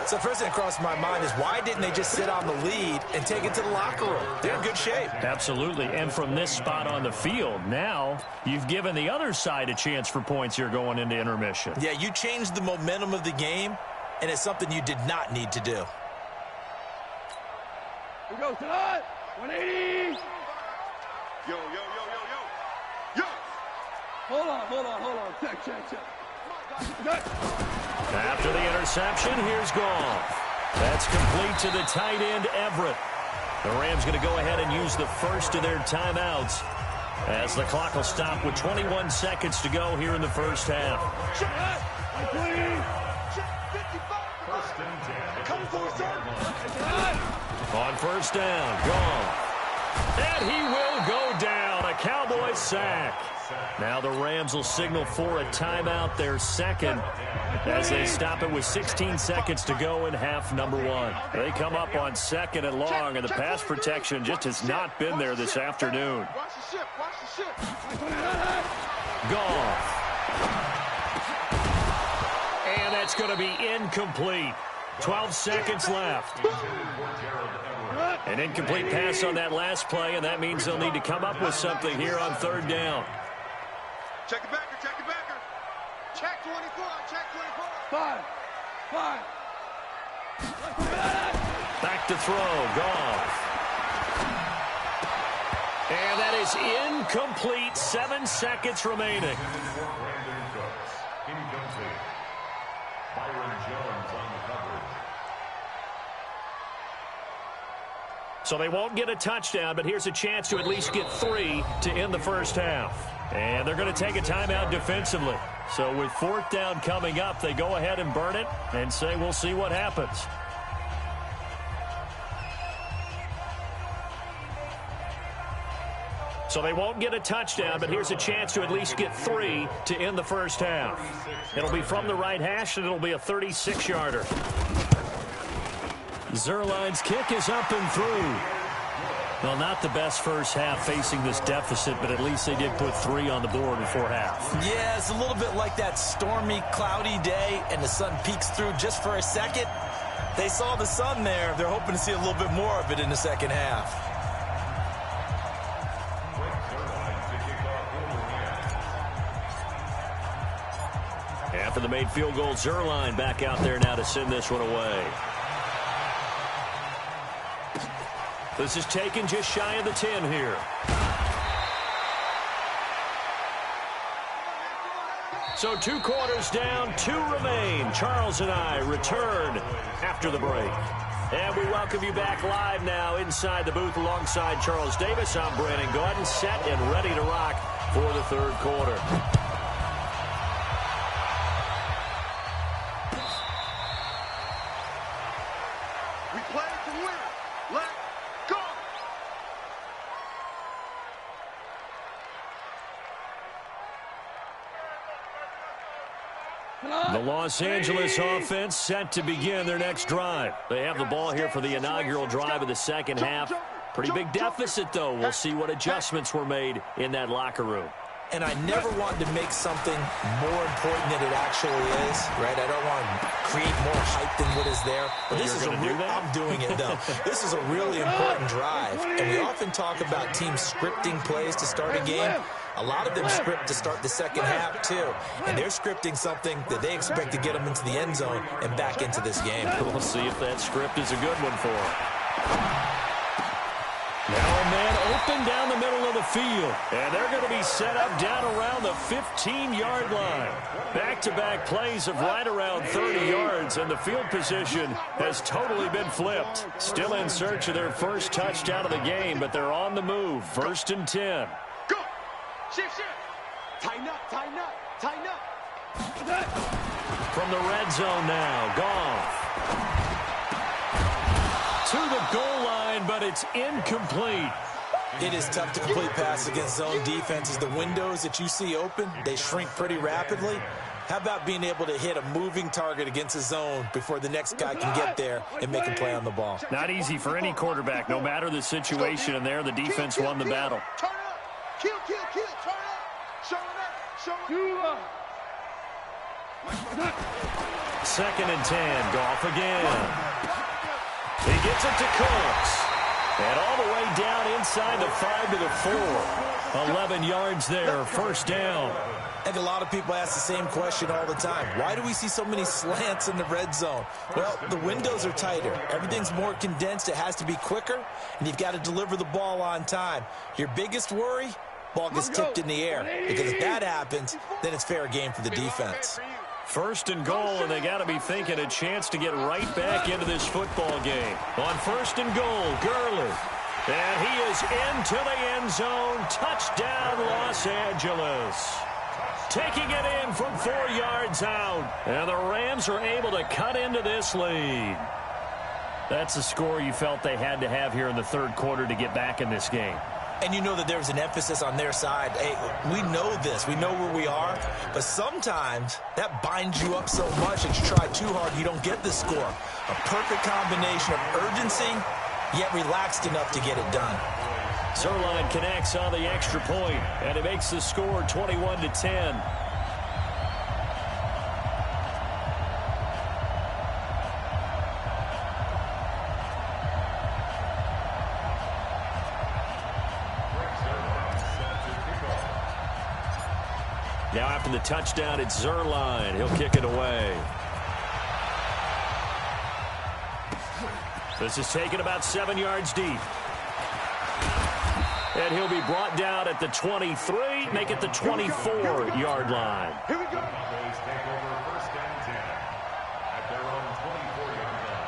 So first thing that crossed my mind is why didn't they just sit on the lead and take it to the locker room? They're in good shape. Absolutely. And from this spot on the field, now you've given the other side a chance for points here going into intermission. Yeah, you changed the momentum of the game, and it's something you did not need to do. We go tonight. 180. Yo. Hold on. Check. After the interception, here's Goff. That's complete to the tight end, Everett. The Rams going to go ahead and use the first of their timeouts as the clock will stop with 21 seconds to go here in the first half. On first down, Goff. And he will go down. A Cowboys sack. Now the Rams will signal for a timeout, their second, as they stop it with 16 seconds to go in half number one. They come up on second and long, and the pass protection just has not been there this afternoon. Goff. And that's going to be incomplete. 12 seconds left. An incomplete pass on that last play, and that means they'll need to come up with something here on third down. Check it backer, check it backer. Check 24, check 24. Five. Back to throw, Goff. And that is incomplete. 7 seconds remaining. So they won't get a touchdown, but here's a chance to at least get 3 to end the first half. And they're going to take a timeout defensively. So with fourth down coming up, they go ahead and burn it and say we'll see what happens. So they won't get a touchdown, but here's a chance to at least get 3 to end the first half. It'll be from the right hash, and it'll be a 36-yarder. Zerline's kick is up and through. Well, not the best first half facing this deficit, but at least they did put 3 on the board before half. Yeah, it's a little bit like that stormy, cloudy day, and the sun peeks through just for a second. They saw the sun there. They're hoping to see a little bit more of it in the second half. After the made field goal, Zerline back out there now to send this one away. This is taken just shy of the 10 here. So 2 quarters down, 2 remain. Charles and I return after the break. And we welcome you back live now inside the booth alongside Charles Davis. I'm Brandon Gordon, set and ready to rock for the third quarter. We play to win. Let's go. The Los Angeles offense set to begin their next drive. They have the ball here for the inaugural drive of the second half. Pretty big deficit, though. We'll see what adjustments were made in that locker room. And I never want to make something more important than it actually is, right? I don't want to create more hype than what is there. But this is I'm doing it, though. This is a really important drive. And we often talk about teams scripting plays to start a game. A lot of them script to start the second half, too. And they're scripting something that they expect to get them into the end zone and back into this game. We'll see if that script is a good one for them. Now a man open down the middle of the field. And they're going to be set up down around the 15-yard line. Back-to-back plays of right around 30 yards, and the field position has totally been flipped. Still in search of their first touchdown of the game, but they're on the move. 1st and 10. Go. Shift. Tighten up, tighten up, tighten up. From the red zone now, Goff. To the goal line, but it's incomplete. It is tough to complete passes against zone defenses. The windows that you see open, they shrink pretty rapidly. How about being able to hit a moving target against a zone before the next guy can get there and make a play on the ball? Not easy for any quarterback, no matter the situation, and there the defense won the battle. Turn up. Kill. Turn up. Show up. 2nd and 10. Goff again. He gets it to Cooks. And all the way down inside the 5 to the 4. 11 yards there, 1st down. I think a lot of people ask the same question all the time. Why do we see so many slants in the red zone? Well, the windows are tighter. Everything's more condensed. It has to be quicker, and you've got to deliver the ball on time. Your biggest worry, ball gets tipped in the air. Because if that happens, then it's fair game for the defense. First and goal, and they got to be thinking a chance to get right back into this football game. On first and goal, Gurley. And he is into the end zone. Touchdown, Los Angeles. Taking it in from 4 yards out. And the Rams are able to cut into this lead. That's a score you felt they had to have here in the third quarter to get back in this game. And you know that there's an emphasis on their side. Hey, we know this. We know where we are. But sometimes that binds you up so much that you try too hard, you don't get the score. A perfect combination of urgency, yet relaxed enough to get it done. Zerline connects on the extra point, and it makes the score 21-10. Now after the touchdown, it's Zerline. He'll kick it away. This is taken about 7 yards deep. And he'll be brought down at the 23, make it the 24-yard line. Here we go. Cowboys take over first and 10 at their own 24-yard line.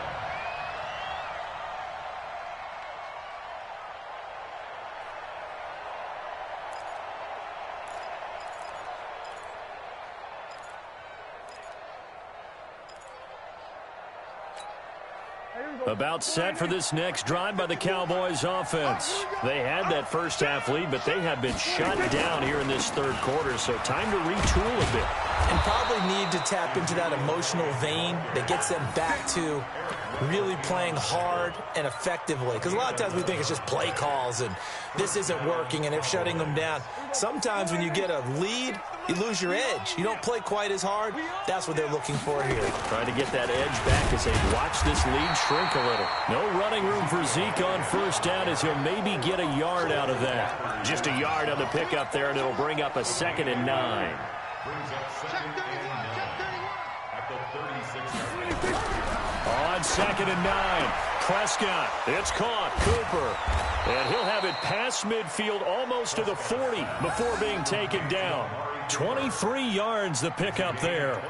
About set for this next drive by the Cowboys offense. They had that first half lead, but they have been shut down here in this third quarter, so time to retool a bit. And probably need to tap into that emotional vein that gets them back to really playing hard and effectively. Because a lot of times we think it's just play calls and this isn't working and they're shutting them down. Sometimes when you get a lead, you lose your edge. You don't play quite as hard. That's what they're looking for here. Trying to get that edge back as they watch this lead shrink a little. No running room for Zeke on first down as he'll maybe get a yard out of that. Just a yard on the pickup there, and it'll bring up a 2nd and 9. Brings up 2nd and 9 at the 36-yard line. On 2nd and 9, Prescott. It's caught. Cooper. And he'll have it past midfield almost to the 40 before being taken down. 23 yards the pickup there.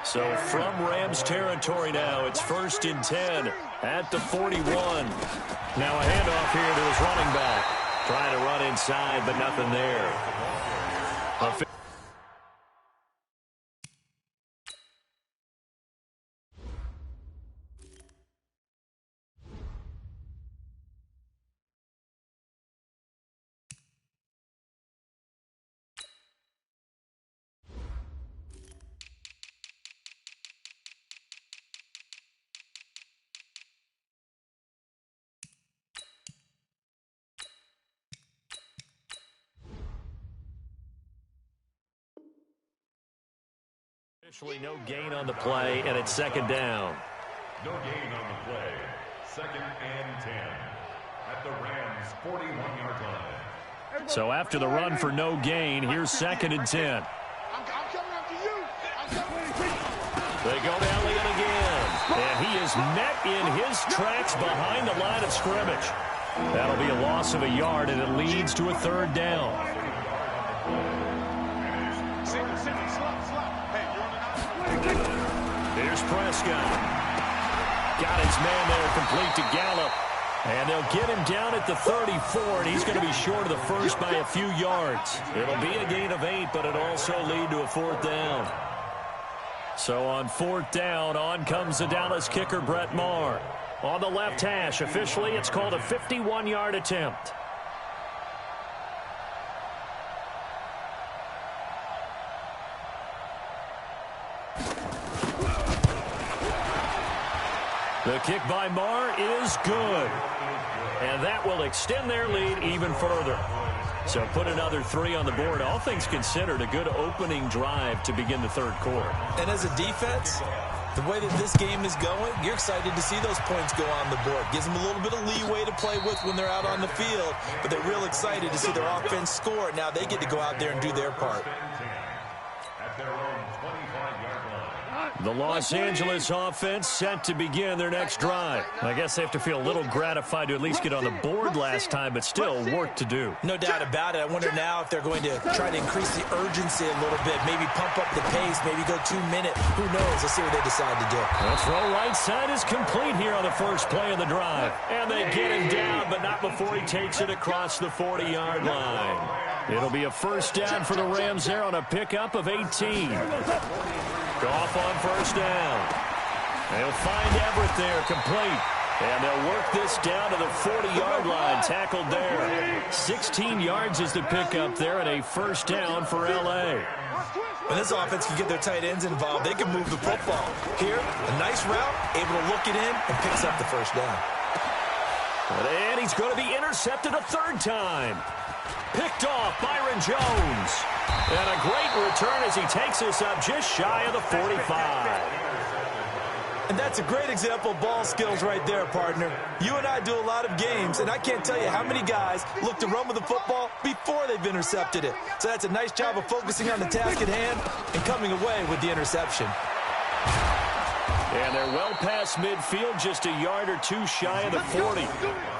So from Rams territory now, it's 1st and 10 at the 41. Now a handoff here to his running back. Trying to run inside, but nothing there. Officially no gain on the play, and it's 2nd down. No gain on the play. 2nd and 10 at the Rams' 41-yard line. So after the run for no gain, here's 2nd and 10. I'm coming after you. They go to Elliott again, and he is met in his tracks behind the line of scrimmage. That'll be a loss of a yard, and it leads to a 3rd down. Here's Prescott. Got his man there complete to Gallup. And they'll get him down at the 34, and he's going to be short of the first by a few yards. It'll be a gain of 8, but it'll also lead to a 4th down. So on 4th down, on comes the Dallas kicker, Brett Maher. On the left hash, officially it's called a 51-yard attempt. The kick by Maher is good. And that will extend their lead even further. So put another 3 on the board. All things considered, a good opening drive to begin the third quarter. And as a defense, the way that this game is going, you're excited to see those points go on the board. Gives them a little bit of leeway to play with when they're out on the field. But they're real excited to see their offense score. Now they get to go out there and do their part. At their own 25-yard line. The Los Angeles offense set to begin their next drive. I guess they have to feel a little gratified to at least get on the board last time, but still work to do. No doubt about it. I wonder now if they're going to try to increase the urgency a little bit, maybe pump up the pace, maybe go 2 minutes. Who knows? Let's see what they decide to do. The throw right side is complete here on the first play of the drive. And they get him down, but not before he takes it across the 40-yard line. It'll be a first down for the Rams there on a pickup of 18. Goff on first down. They'll find Everett there, complete. And they'll work this down to the 40-yard line, tackled there. 16 yards is the pickup there, and a first down for L.A. When this offense can get their tight ends involved, they can move the football. Here, a nice route, able to look it in, and picks up the first down. And he's going to be intercepted a third time. Picked off Byron Jones. And a great return as he takes us up just shy of the 45. And that's a great example of ball skills right there, partner. You and I do a lot of games, and I can't tell you how many guys look to run with the football before they've intercepted it. So that's a nice job of focusing on the task at hand and coming away with the interception. And they're well past midfield, just a yard or two shy of the 40.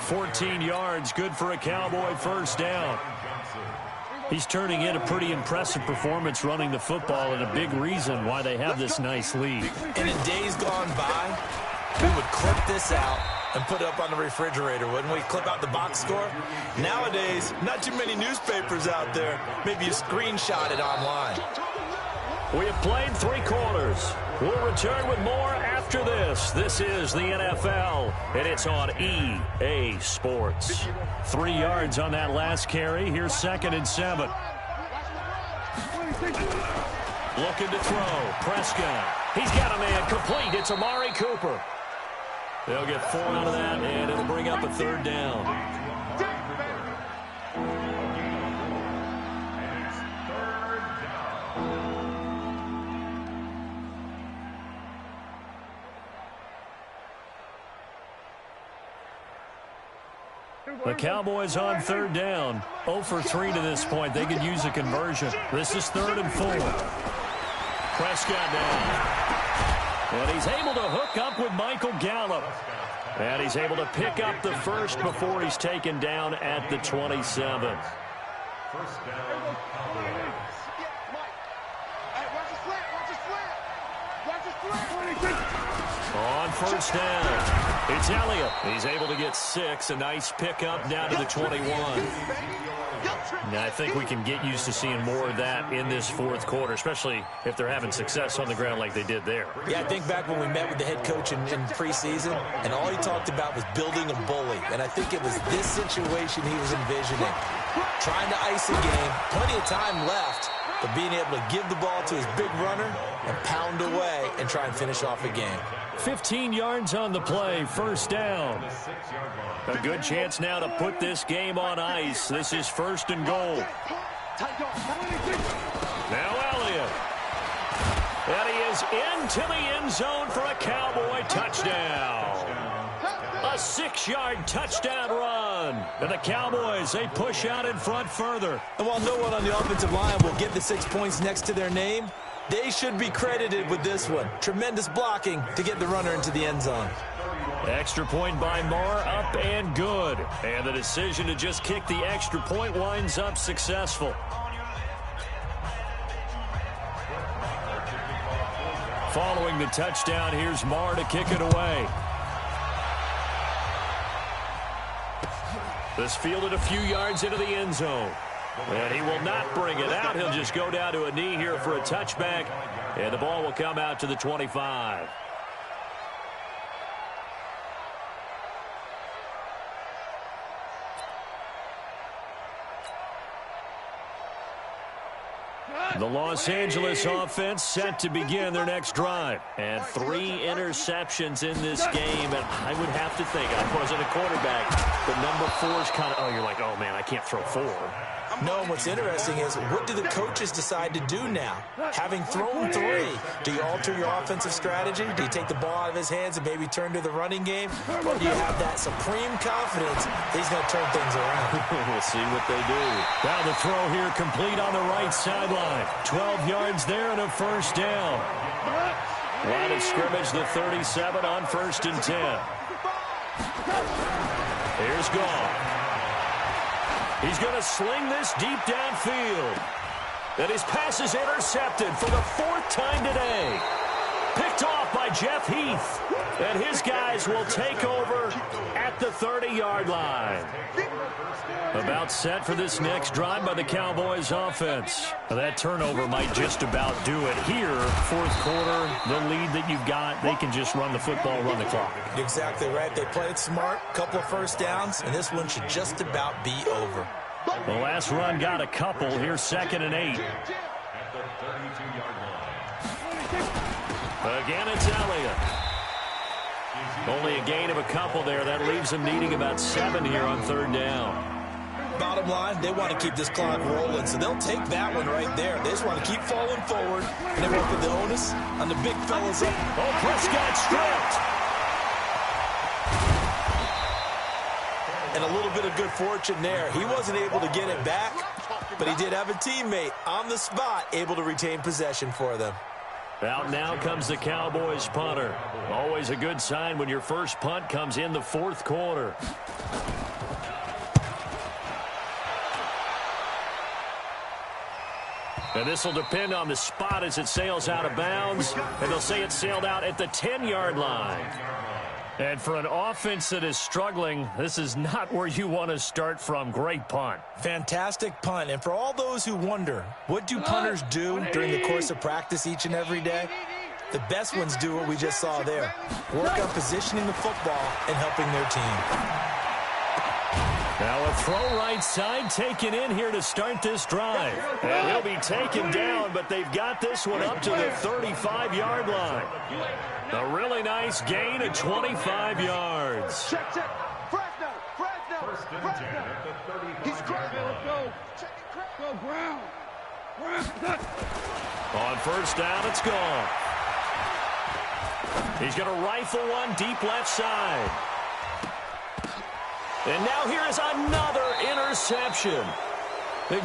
14 yards, good for a Cowboy first down. He's turning in a pretty impressive performance running the football, and a big reason why they have this nice lead. And in days gone by, we would clip this out and put it up on the refrigerator, wouldn't we? Clip out the box score. Nowadays, not too many newspapers out there. Maybe you screenshot it online. We have played 3 quarters. We'll return with more after this. This is the NFL, and it's on EA Sports. 3 yards on that last carry. Here's 2nd and 7. Looking to throw. Prescott. He's got a man complete. It's Amari Cooper. They'll get 4 out of that, and it'll bring up a third down. The Cowboys on third down. 0 for 3 to this point. They could use a conversion. This is 3rd and 4. Prescott down. And he's able to hook up with Michael Gallup. And he's able to pick up the first before he's taken down at the 27. First down, Cowboys. On first down, it's Elliott. He's able to get 6. A nice pickup down to the 21. Now, I think we can get used to seeing more of that in this 4th quarter, especially if they're having success on the ground like they did there. Yeah, I think back when we met with the head coach in preseason, and all he talked about was building a bully. And I think it was this situation he was envisioning. Trying to ice a game, plenty of time left, but being able to give the ball to his big runner and pound away and try and finish off a game. 15 yards on the play, first down. A good chance now to put this game on ice. This is 1st and goal. Now Elliott. And he is into the end zone for a Cowboy touchdown. A 6-yard touchdown run. And the Cowboys, they push out in front further. And while no one on the offensive line will get the 6 points next to their name, they should be credited with this one. Tremendous blocking to get the runner into the end zone. Extra point by Marr, up and good. And the decision to just kick the extra point winds up successful. Following the touchdown, here's Marr to kick it away. This fielded a few yards into the end zone. And he will not bring it out. He'll just go down to a knee here for a touchback. And the ball will come out to the 25. The Los Angeles offense set to begin their next drive. And 3 interceptions in this game. And I would have to think, I wasn't a quarterback, but number 4 is kind of, oh, you're like, oh, man, I can't throw 4. No, what's interesting is, what do the coaches decide to do now? Having thrown 3, do you alter your offensive strategy? Do you take the ball out of his hands and maybe turn to the running game? Or do you have that supreme confidence that he's going to turn things around? We'll see what they do. Now the throw here complete on the right sideline. 12 yards there and a first down. Line of scrimmage, the 37 on 1st and 10. Here's Goff. He's going to sling this deep downfield. And his pass is intercepted for the 4th time today. Picked off by Jeff Heath. And his guys will take over at the 30-yard line. About set for this next drive by the Cowboys offense. That turnover might just about do it here. 4th quarter, the lead that you've got, they can just run the football, run the clock. Exactly right. They played smart, couple of first downs, and this one should just about be over. The last run got a couple. Here's 2nd and 8. At the 32-yard line. Again, it's Elliott. Only a gain of a couple there. That leaves them needing about 7 here on 3rd down. Bottom line, they want to keep this clock rolling, so they'll take that one right there. They just want to keep falling forward, and they want to put the onus on the big fellas up. Oh, Prescott stripped. And a little bit of good fortune there. He wasn't able to get it back, but he did have a teammate on the spot able to retain possession for them. Out now comes the Cowboys punter. Always a good sign when your first punt comes in the 4th quarter. And this will depend on the spot as it sails out of bounds. And they'll say it sailed out at the 10-yard line. And for an offense that is struggling, this is not where you want to start from. Great punt. Fantastic punt. And for all those who wonder, what do punters do during the course of practice each and every day? The best ones do what we just saw there. Work on positioning the football and helping their team. Now a throw right side taken in here to start this drive. And he'll be taken down, but they've got this one up to the 35-yard line. A really nice gain of 25 yards. Check. Fresno. First and 10 at the 35. He's crazy. Let's go. Go, Brown. On 1st down, it's gone. He's going to rifle one deep left side. And now here is another interception.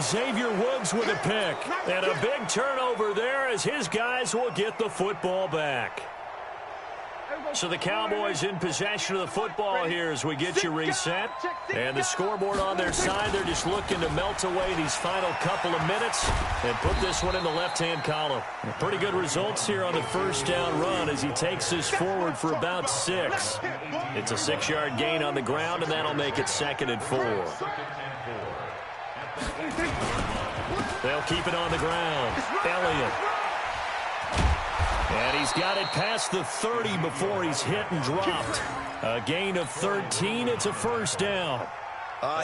Xavier Woods with a pick. And a big turnover there as his guys will get the football back. So the Cowboys in possession of the football here as we get you reset. And the scoreboard on their side, they're just looking to melt away these final couple of minutes and put this one in the left-hand column. Pretty good results here on the 1st down run as he takes this forward for about 6. It's a 6-yard gain on the ground, and that'll make it 2nd and 4. They'll keep it on the ground. Elliott. And he's got it past the 30 before he's hit and dropped. A gain of 13. It's a 1st down.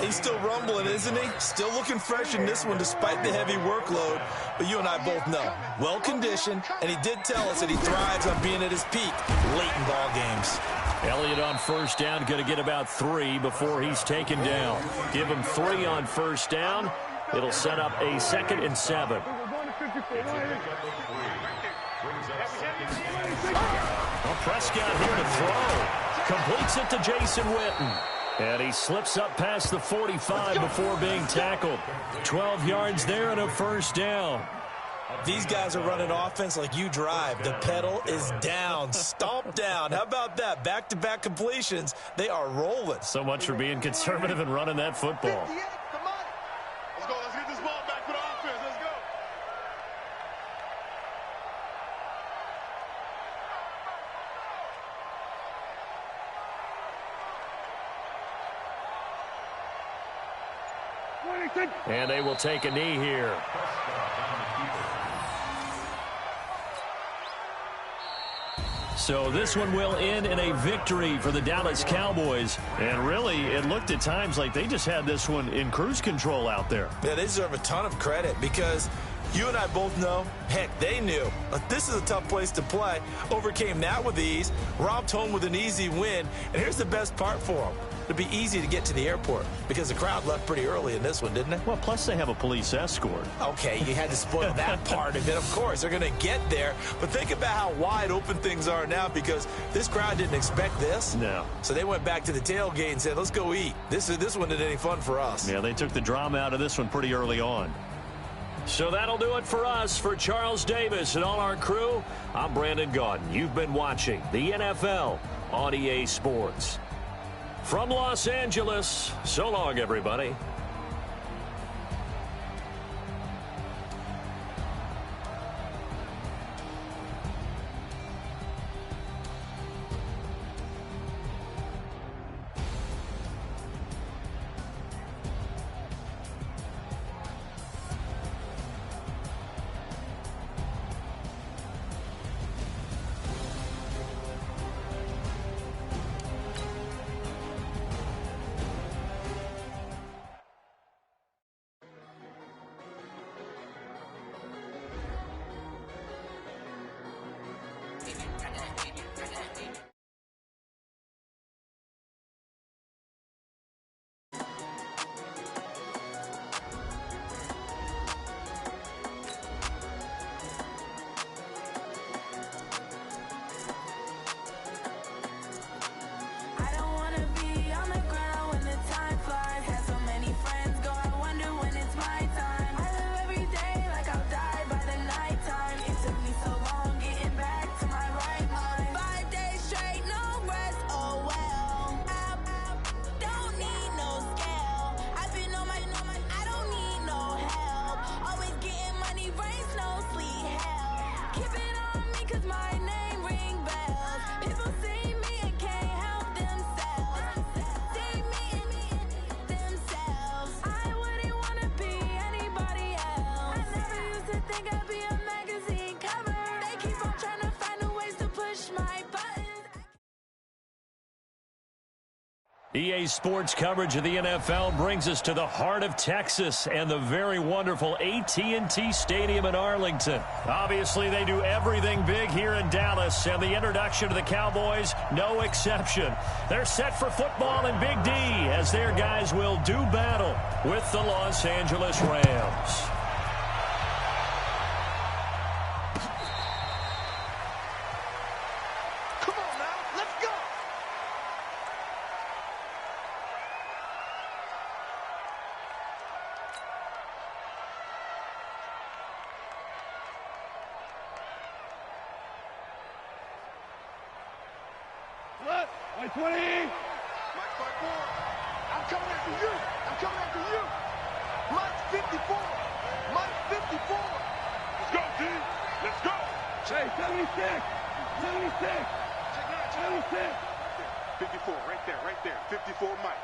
He's still rumbling, isn't he? Still looking fresh in this one despite the heavy workload. But you and I both know, well-conditioned, and he did tell us that he thrives on being at his peak late in ball games. Elliott on 1st down, going to get about 3 before he's taken down. Give him 3 on 1st down. It'll set up a 2nd and 7. Well, Prescott here to throw. Completes it to Jason Witten. And he slips up past the 45 before being tackled. 12 yards there and a 1st down. These guys are running offense like you drive. The pedal is down, stomped down. How about that? Back-to-back completions. They are rolling. So much for being conservative and running that football. Let's go. Let's get this ball back for the offense. Let's go. And they will take a knee here. So this one will end in a victory for the Dallas Cowboys. And really, it looked at times like they just had this one in cruise control out there. Yeah, they deserve a ton of credit because you and I both know, heck, they knew. This is a tough place to play. Overcame that with ease, romped home with an easy win. And here's the best part for them. It'd be easy to get to the airport because the crowd left pretty early in this one, didn't it? Well, plus they have a police escort. Okay, you had to spoil that part of it. Of course, they're going to get there. But think about how wide open things are now because this crowd didn't expect this. No. So they went back to the tailgate and said, let's go eat. This one isn't any fun for us. Yeah, they took the drama out of this one pretty early on. So that'll do it for us. For Charles Davis and all our crew, I'm Brandon Gaudin. You've been watching the NFL on EA Sports. From Los Angeles, so long, everybody. EA Sports coverage of the NFL brings us to the heart of Texas and the very wonderful AT&T Stadium in Arlington. Obviously, they do everything big here in Dallas, and the introduction to the Cowboys, no exception. They're set for football in Big D as their guys will do battle with the Los Angeles Rams. Mike 20. Mike 54. I'm coming after you. I'm coming after you. Mike 54. Mike 54. Let's go, G. Let's go. Hey, 76. 76. 76. 54, right there, right there. 54, Mike.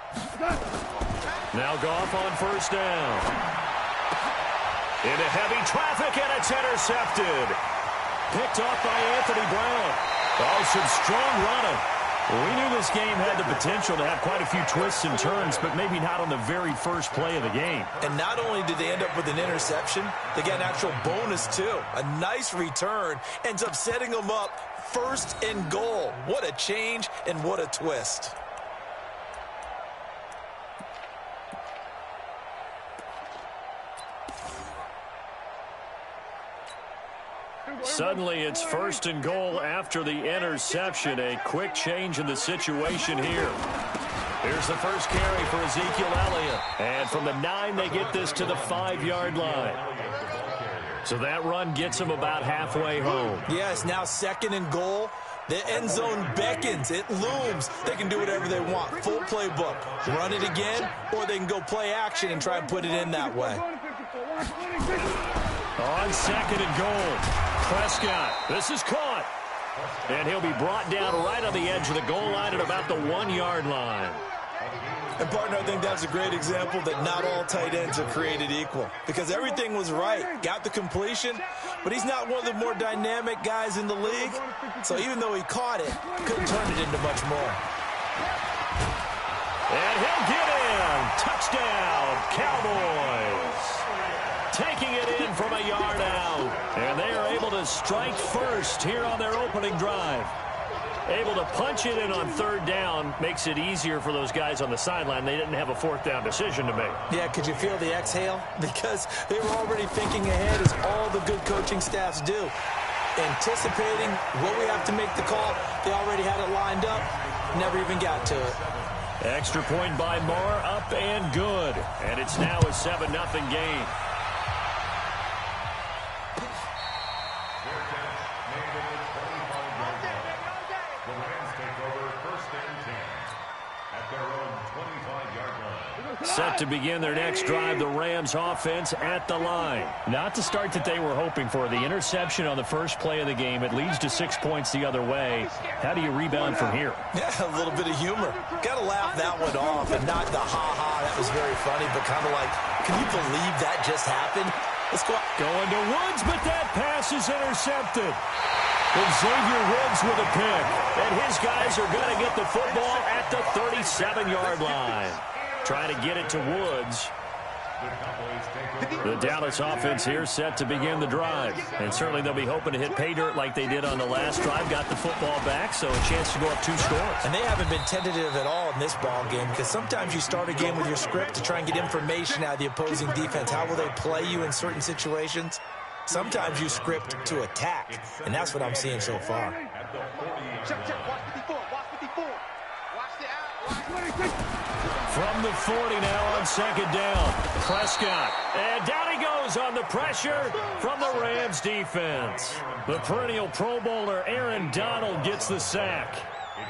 Now Goff on first down. Into heavy traffic, and it's intercepted. Picked off by Anthony Brown. Oh, some strong running. We knew this game had the potential to have quite a few twists and turns, but maybe not on the very first play of the game. And not only did they end up with an interception, they got an actual bonus, too. A nice return ends up setting them up first and goal. What a change and what a twist. Suddenly, it's first and goal after the interception. A quick change in the situation here. Here's the first carry for Ezekiel Elliott. And from the 9, they get this to the 5-yard line. So that run gets them about halfway home. Yes, now second and goal. The end zone beckons. It looms. They can do whatever they want. Full playbook. Run it again, or they can go play action and try and put it in that way. On second and goal. Prescott, this is caught. And he'll be brought down right on the edge of the goal line at about the 1-yard line. And, partner, I think that's a great example that not all tight ends are created equal. Because everything was right. Got the completion, but he's not one of the more dynamic guys in the league. So even though he caught it, couldn't turn it into much more. And he'll get in. Touchdown, Cowboys. Taking it in from a yard out. And they are able to strike first here on their opening drive. Able to punch it in on third down makes it easier for those guys on the sideline. They didn't have a fourth down decision to make. Yeah, could you feel the exhale? Because they were already thinking ahead, as all the good coaching staffs do. Anticipating what we have to make the call. They already had it lined up. Never even got to it. Extra point by Moore, up and good. And it's now a 7-0 game. set to begin their next drive, the Rams offense at the line. Not the start that they were hoping for. The interception on the first play of the game, it leads to 6 points the other way. How do you rebound from here? Yeah, a little bit of humor. Got to laugh that one off and not the ha-ha. That was very funny, but kind of like, can you believe that just happened? Let's go. Going to Woods, but that pass is intercepted. Xavier Woods with a pick. And his guys are going to get the football at the 37-yard line. Trying to get it to Woods. The Dallas offense here set to begin the drive. And certainly they'll be hoping to hit pay dirt like they did on the last drive. Got the football back, so a chance to go up 2 scores. And they haven't been tentative at all in this ball game, because sometimes you start a game with your script to try and get information out of the opposing defense. How will they play you in certain situations? Sometimes you script to attack, and that's what I'm seeing so far. Check, check. Watch 54. Watch 54. Watch the out. From the 40 now on second down. Prescott. And down he goes on the pressure from the Rams defense. The perennial Pro Bowler Aaron Donald gets the sack.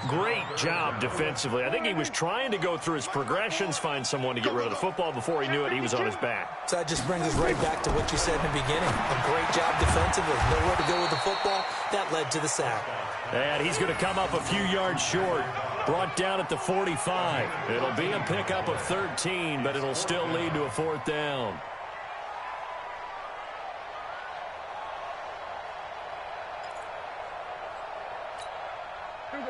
Great job defensively. I think he was trying to go through his progressions, find someone to get rid of the football. Before he knew it, he was on his back. So that just brings us right back to what you said in the beginning. A great job defensively. Nowhere to go with the football. That led to the sack. And he's going to come up a few yards short. Brought down at the 45. It'll be a pickup of 13, but it'll still lead to a 4th down.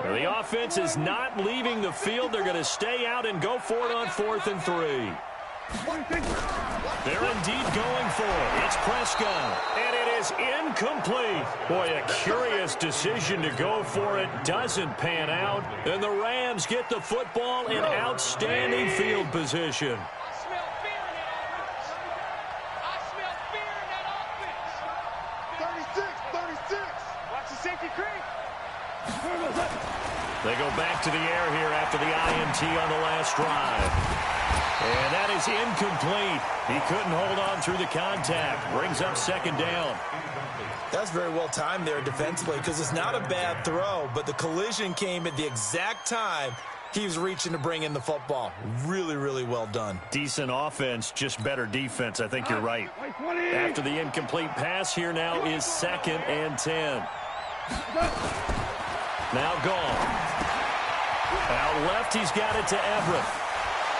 The offense is not leaving the field. They're going to stay out and go for it on 4th and 3. They're indeed going for it. It's Prescott. And it is incomplete. Boy, a curious decision to go for it. Doesn't pan out. And the Rams get the football in outstanding field position. I smell fear in that offense. I smell fear in that offense. 36. Watch the safety creep. They go back to the air here after the INT on the last drive. And that is incomplete. He couldn't hold on through the contact. Brings up 2nd down. That's very well timed there defensively, because it's not a bad throw, but the collision came at the exact time he was reaching to bring in the football. Really, really well done. Decent offense, just better defense. I think you're right. After the incomplete pass, here now is 2nd and 10. Now gone. Out left, he's got it to Everett.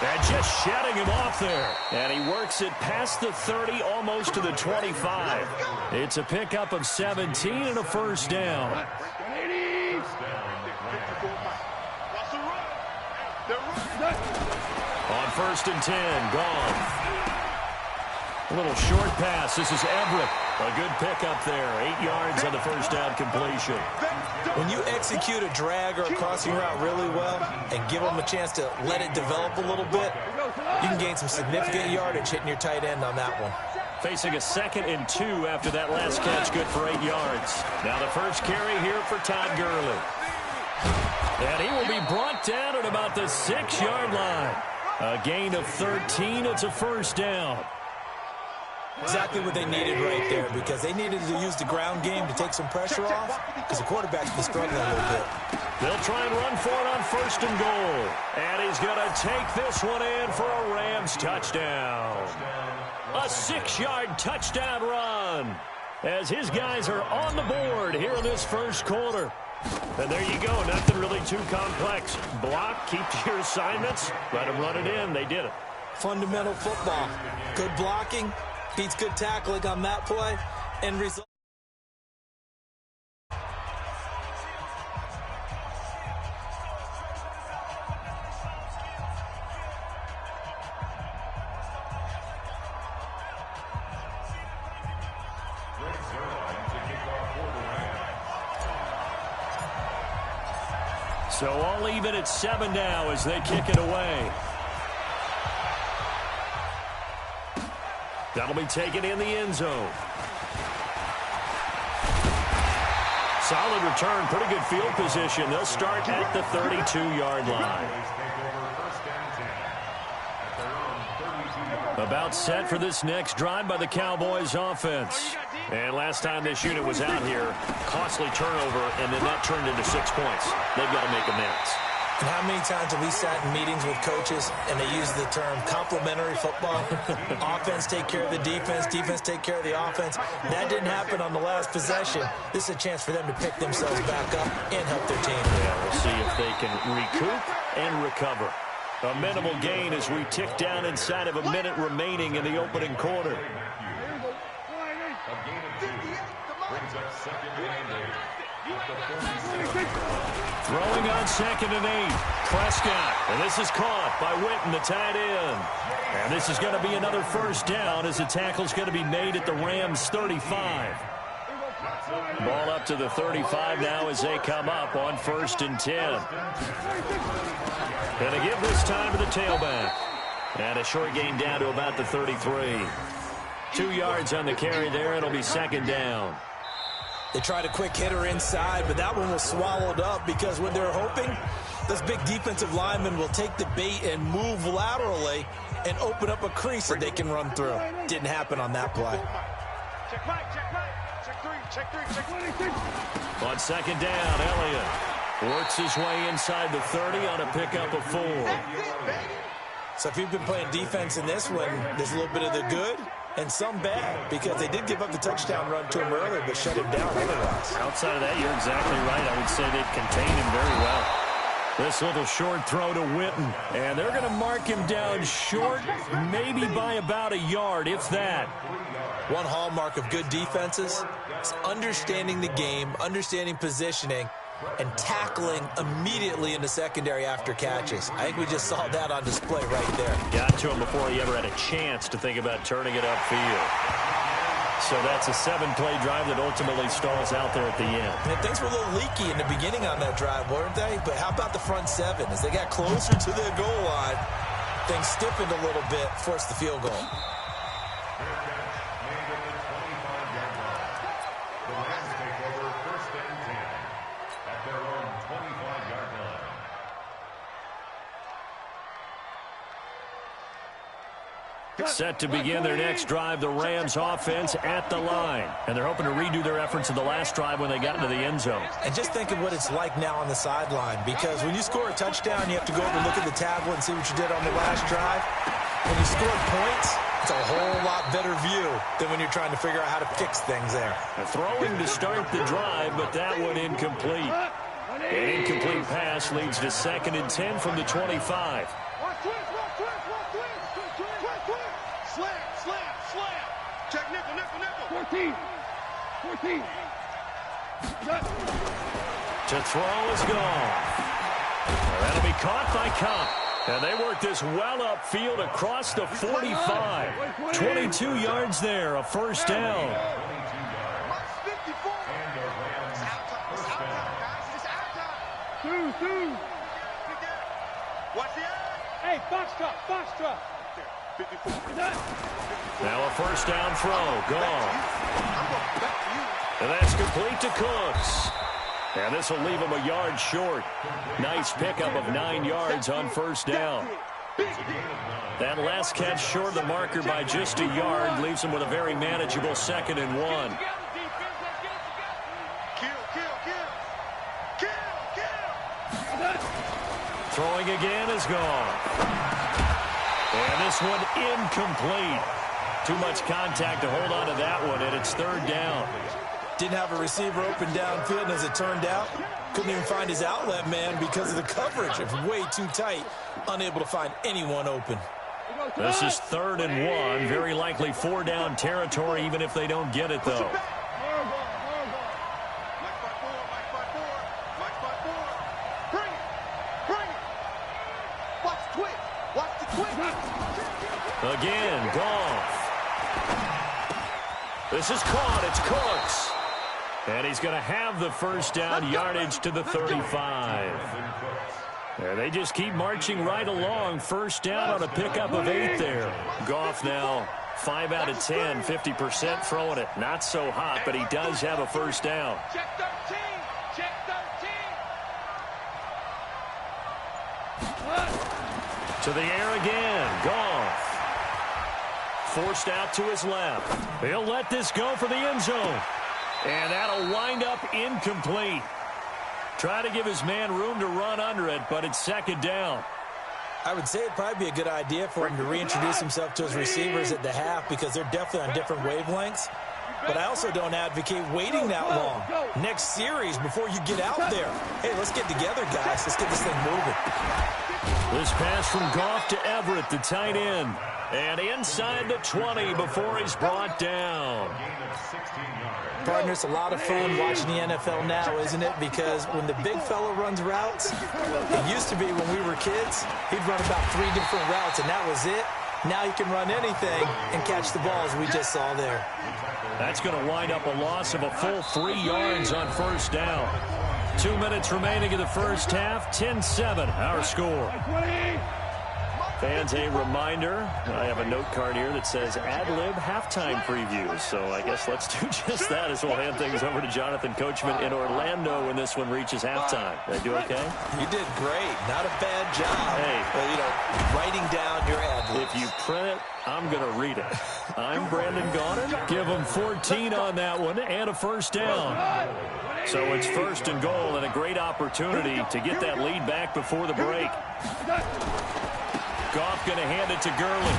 And just shutting him off there. And he works it past the 30, almost to the 25. It's a pickup of 17 and a 1st down. On 1st and 10, gone. A little short pass. This is Everett. A good pickup there. 8 yards on the 1st down completion. When you execute a drag or a crossing route really well and give them a chance to let it develop a little bit, you can gain some significant yardage hitting your tight end on that one. Facing a 2nd and 2 after that last catch, good for 8 yards. Now the first carry here for Todd Gurley. And he will be brought down at about the 6-yard line. A gain of 13. It's a 1st down. Exactly what they needed right there, because they needed to use the ground game to take some pressure off, because the quarterback's been struggling a little bit. They'll try and run for it on 1st and goal. And he's going to take this one in for a Rams touchdown. A 6-yard touchdown run as his guys are on the board here in this 1st quarter. And there you go. Nothing really too complex. Block, keep to your assignments, let them run it in. They did it. Fundamental football. Good blocking. Beats good tackling on that play, and result. So all even at 7 now as they kick it away. That'll be taken in the end zone. Solid return, pretty good field position. They'll start at the 32-yard line. About set for this next drive by the Cowboys offense. And last time this unit was out here, costly turnover, and then that turned into 6 points. They've got to make amends. And how many times have we sat in meetings with coaches and they use the term complementary football? Offense take care of the defense, defense take care of the offense. That didn't happen on the last possession. This is a chance for them to pick themselves back up and help their team. Yeah, we'll see if they can recoup and recover. A minimal gain as we tick down inside of a minute remaining in the opening quarter. A gain of 2 brings up second and 8 at the 46. Throwing on second and 8. Prescott. And this is caught by Witten, the tight end. And this is going to be another first down as the tackle's going to be made at the Rams' 35. Ball up to the 35 now as they come up on 1st and 10. Going to give this time to the tailback. And a short gain down to about the 33. 2 yards on the carry there. It'll be second down. They tried a quick hitter inside, but that one was swallowed up because what they're hoping, this big defensive lineman will take the bait and move laterally and open up a crease that they can run through. Didn't happen on that play. Check right, check right. Check 3, check 3, check 3. On second down, Elliott works his way inside the 30 on a pickup of 4. So if you've been playing defense in this one, there's a little bit of the good and some bad because they did give up the touchdown run to him earlier but shut him down otherwise. Outside of that, you're exactly right. I would say they've contained him very well. This little short throw to Witten. And they're going to mark him down short, maybe by about a yard, if that. One hallmark of good defenses is understanding the game, understanding positioning, and tackling immediately in the secondary after catches. I think we just saw that on display right there. Got to him before he ever had a chance to think about turning it upfield. So that's a 7-play drive that ultimately stalls out there at the end. And things were a little leaky in the beginning on that drive, weren't they? But how about the front 7? As they got closer to the goal line, things stiffened a little bit, forced the field goal. Set to begin their next drive, the Rams offense at the line. And they're hoping to redo their efforts in the last drive when they got into the end zone. And just think of what it's like now on the sideline, because when you score a touchdown, you have to go over and look at the tablet and see what you did on the last drive. When you score points, it's a whole lot better view than when you're trying to figure out how to fix things there. Throwing to start the drive, but that one incomplete. An incomplete pass leads to 2nd and 10 from the 25. Check nickel, nickel, nickel. 14. To throw is gone. That'll be caught by Cup. And they work this well upfield across the 45. 22 yards there, a first down. Two. Watch the eye. Hey, box truck. 54. Now a first down throw, gone. And that's complete to Cooks. And this will leave him a yard short. Nice pickup of 9 yards on first down. That last catch short of the marker by just a yard leaves him with a very manageable 2nd and 1. Throwing again is gone. And this one incomplete. Too much contact to hold on to that one, and it's 3rd down. Didn't have a receiver open downfield, and as it turned out, couldn't even find his outlet man because of the coverage. It was way too tight, unable to find anyone open. This is 3rd and 1. Very likely 4-down territory, even if they don't get it, though. Again, Goff. This is caught. It's Cooks. And he's going to have the first down, yardage to the 35. And they just keep marching right along. First down on a pickup of 8 there. Goff now 5 out of 10, 50% throwing it. Not so hot, but he does have a first down. Check 13. Check 13. To the air again. Goff. Forced out to his left. He'll let this go for the end zone. And that'll wind up incomplete. Try to give his man room to run under it, but it's second down. I would say it'd probably be a good idea for him to reintroduce himself to his receivers at the half because they're definitely on different wavelengths. But I also don't advocate waiting that long. Next series before you get out there. Hey, let's get together, guys. Let's get this thing moving. This pass from Goff to Everett, the tight end. And inside the 20 before he's brought down. Partner, it's a lot of fun watching the NFL now, isn't it? Because when the big fella runs routes, it used to be when we were kids, he'd run about 3 different routes, and that was it. Now he can run anything and catch the balls we just saw there. That's going to wind up a loss of a full 3 yards on first down. 2 minutes remaining in the first half, 10-7, our score. Fans, a reminder, I have a note card here that says ad-lib halftime previews. So I guess let's do just that as we'll hand things over to Jonathan Coachman in Orlando when this one reaches halftime. Did I do okay? You did great. Not a bad job. Hey. Writing down your ad-libs. If you print it, I'm going to read it. I'm Brandon Gaudin. Give him 14 on that one and a first down. So it's first and goal and a great opportunity to get that lead back before the break. Goff going to hand it to Gurley.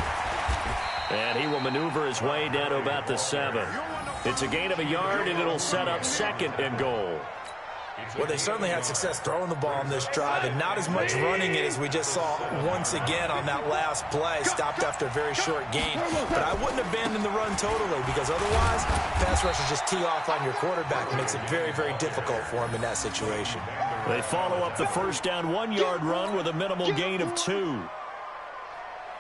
And he will maneuver his way down to about the 7. It's a gain of a yard, and it'll set up second and goal. Well, they certainly had success throwing the ball on this drive, and not as much running it as we just saw once again on that last play. Stopped after a very short gain. But I wouldn't abandon the run totally, because otherwise, pass rushers just tee off on your quarterback. It makes it very, very difficult for him in that situation. They follow up the first down 1-yard run with a minimal gain of 2.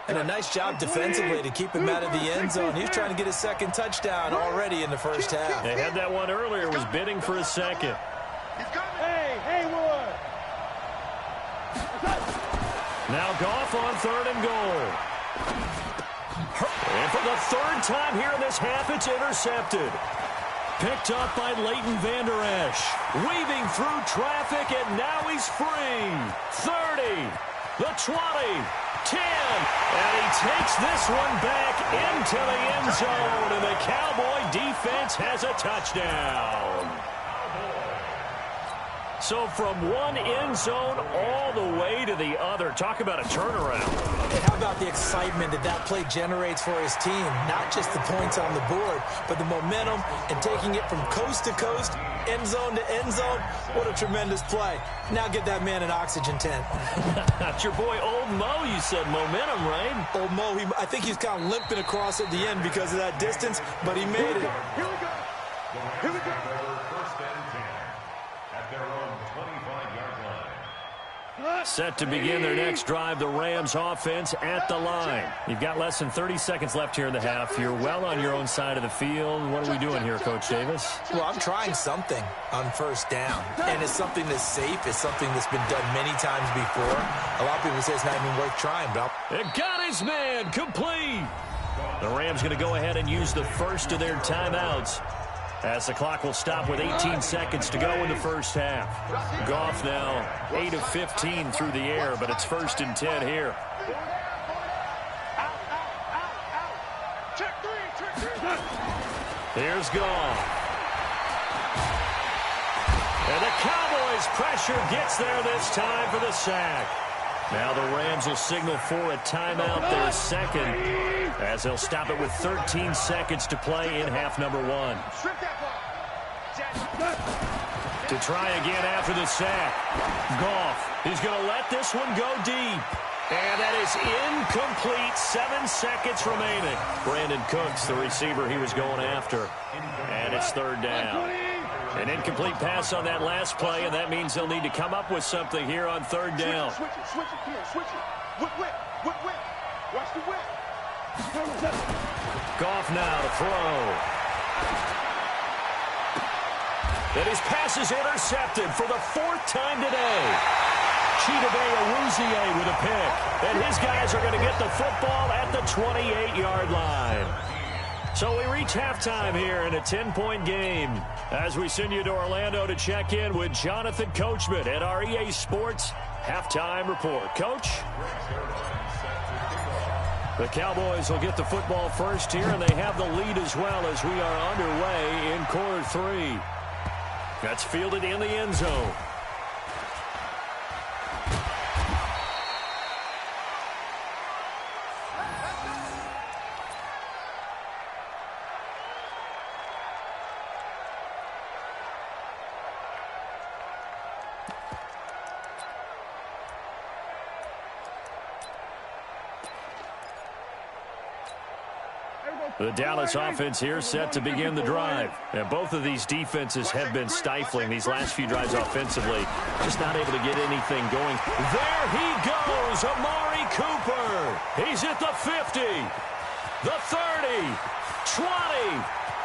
And a nice job defensively to keep him out of the end zone. He's trying to get his second touchdown already in the first half. They had that one earlier, was bidding for a second. Hey, Haywood! Now Goff on third and goal. And for the third time here in this half, it's intercepted. Picked up by Leighton Vander Esch. Weaving through traffic, and now he's free. 30, the 20. 10, and he takes this one back into the end zone, and the Cowboy defense has a touchdown. So from one end zone all the way to the other. Talk about a turnaround. And how about the excitement that play generates for his team? Not just the points on the board, but the momentum and taking it from coast to coast, end zone to end zone. What a tremendous play. Now get that man an oxygen tent. That's your boy Old Mo, you said. Momentum, right? Old Mo, I think he's kind of limping across at the end because of that distance, but he made it. Here we go. Here we go. First and 10 at their own 25-yard line. Set to begin their next drive, the Rams offense at the line. You've got less than 30 seconds left here in the half. You're well on your own side of the field. What are we doing here, Coach Davis? Well, I'm trying something on first down, and it's something that's safe. It's something that's been done many times before. A lot of people say it's not even worth trying, but It got his man complete. The Rams going to go ahead and use the first of their timeouts as the clock will stop with 18 seconds to go in the first half. Goff now 8 of 15 through the air, but it's first and 10 here. Here's Goff. And the Cowboys' pressure gets there this time for the sack. Now the Rams will signal for a timeout, their second, as they'll stop it with 13 seconds to play in half number 1. To try again after the sack. Goff, he's going to let this one go deep. And that is incomplete. 7 seconds remaining. Brandon Cooks, the receiver he was going after. And it's third down. An incomplete pass on that last play, and that means they'll need to come up with something here on third down. Switch it, switch it. Whip. Watch the whip. Goff now to throw. And his pass is intercepted for the 4th time today. Chidobe Awuzie with a pick. And his guys are going to get the football at the 28-yard line. So we reach halftime here in a 10-point game as we send you to Orlando to check in with Jonathan Coachman at our EA Sports Halftime Report. Coach? The Cowboys will get the football first here, and they have the lead as well as we are underway in quarter 3. That's fielded in the end zone. The Dallas offense here set to begin the drive. And both of these defenses have been stifling these last few drives offensively. Just not able to get anything going. There he goes, Amari Cooper. He's at the 50, the 30, 20,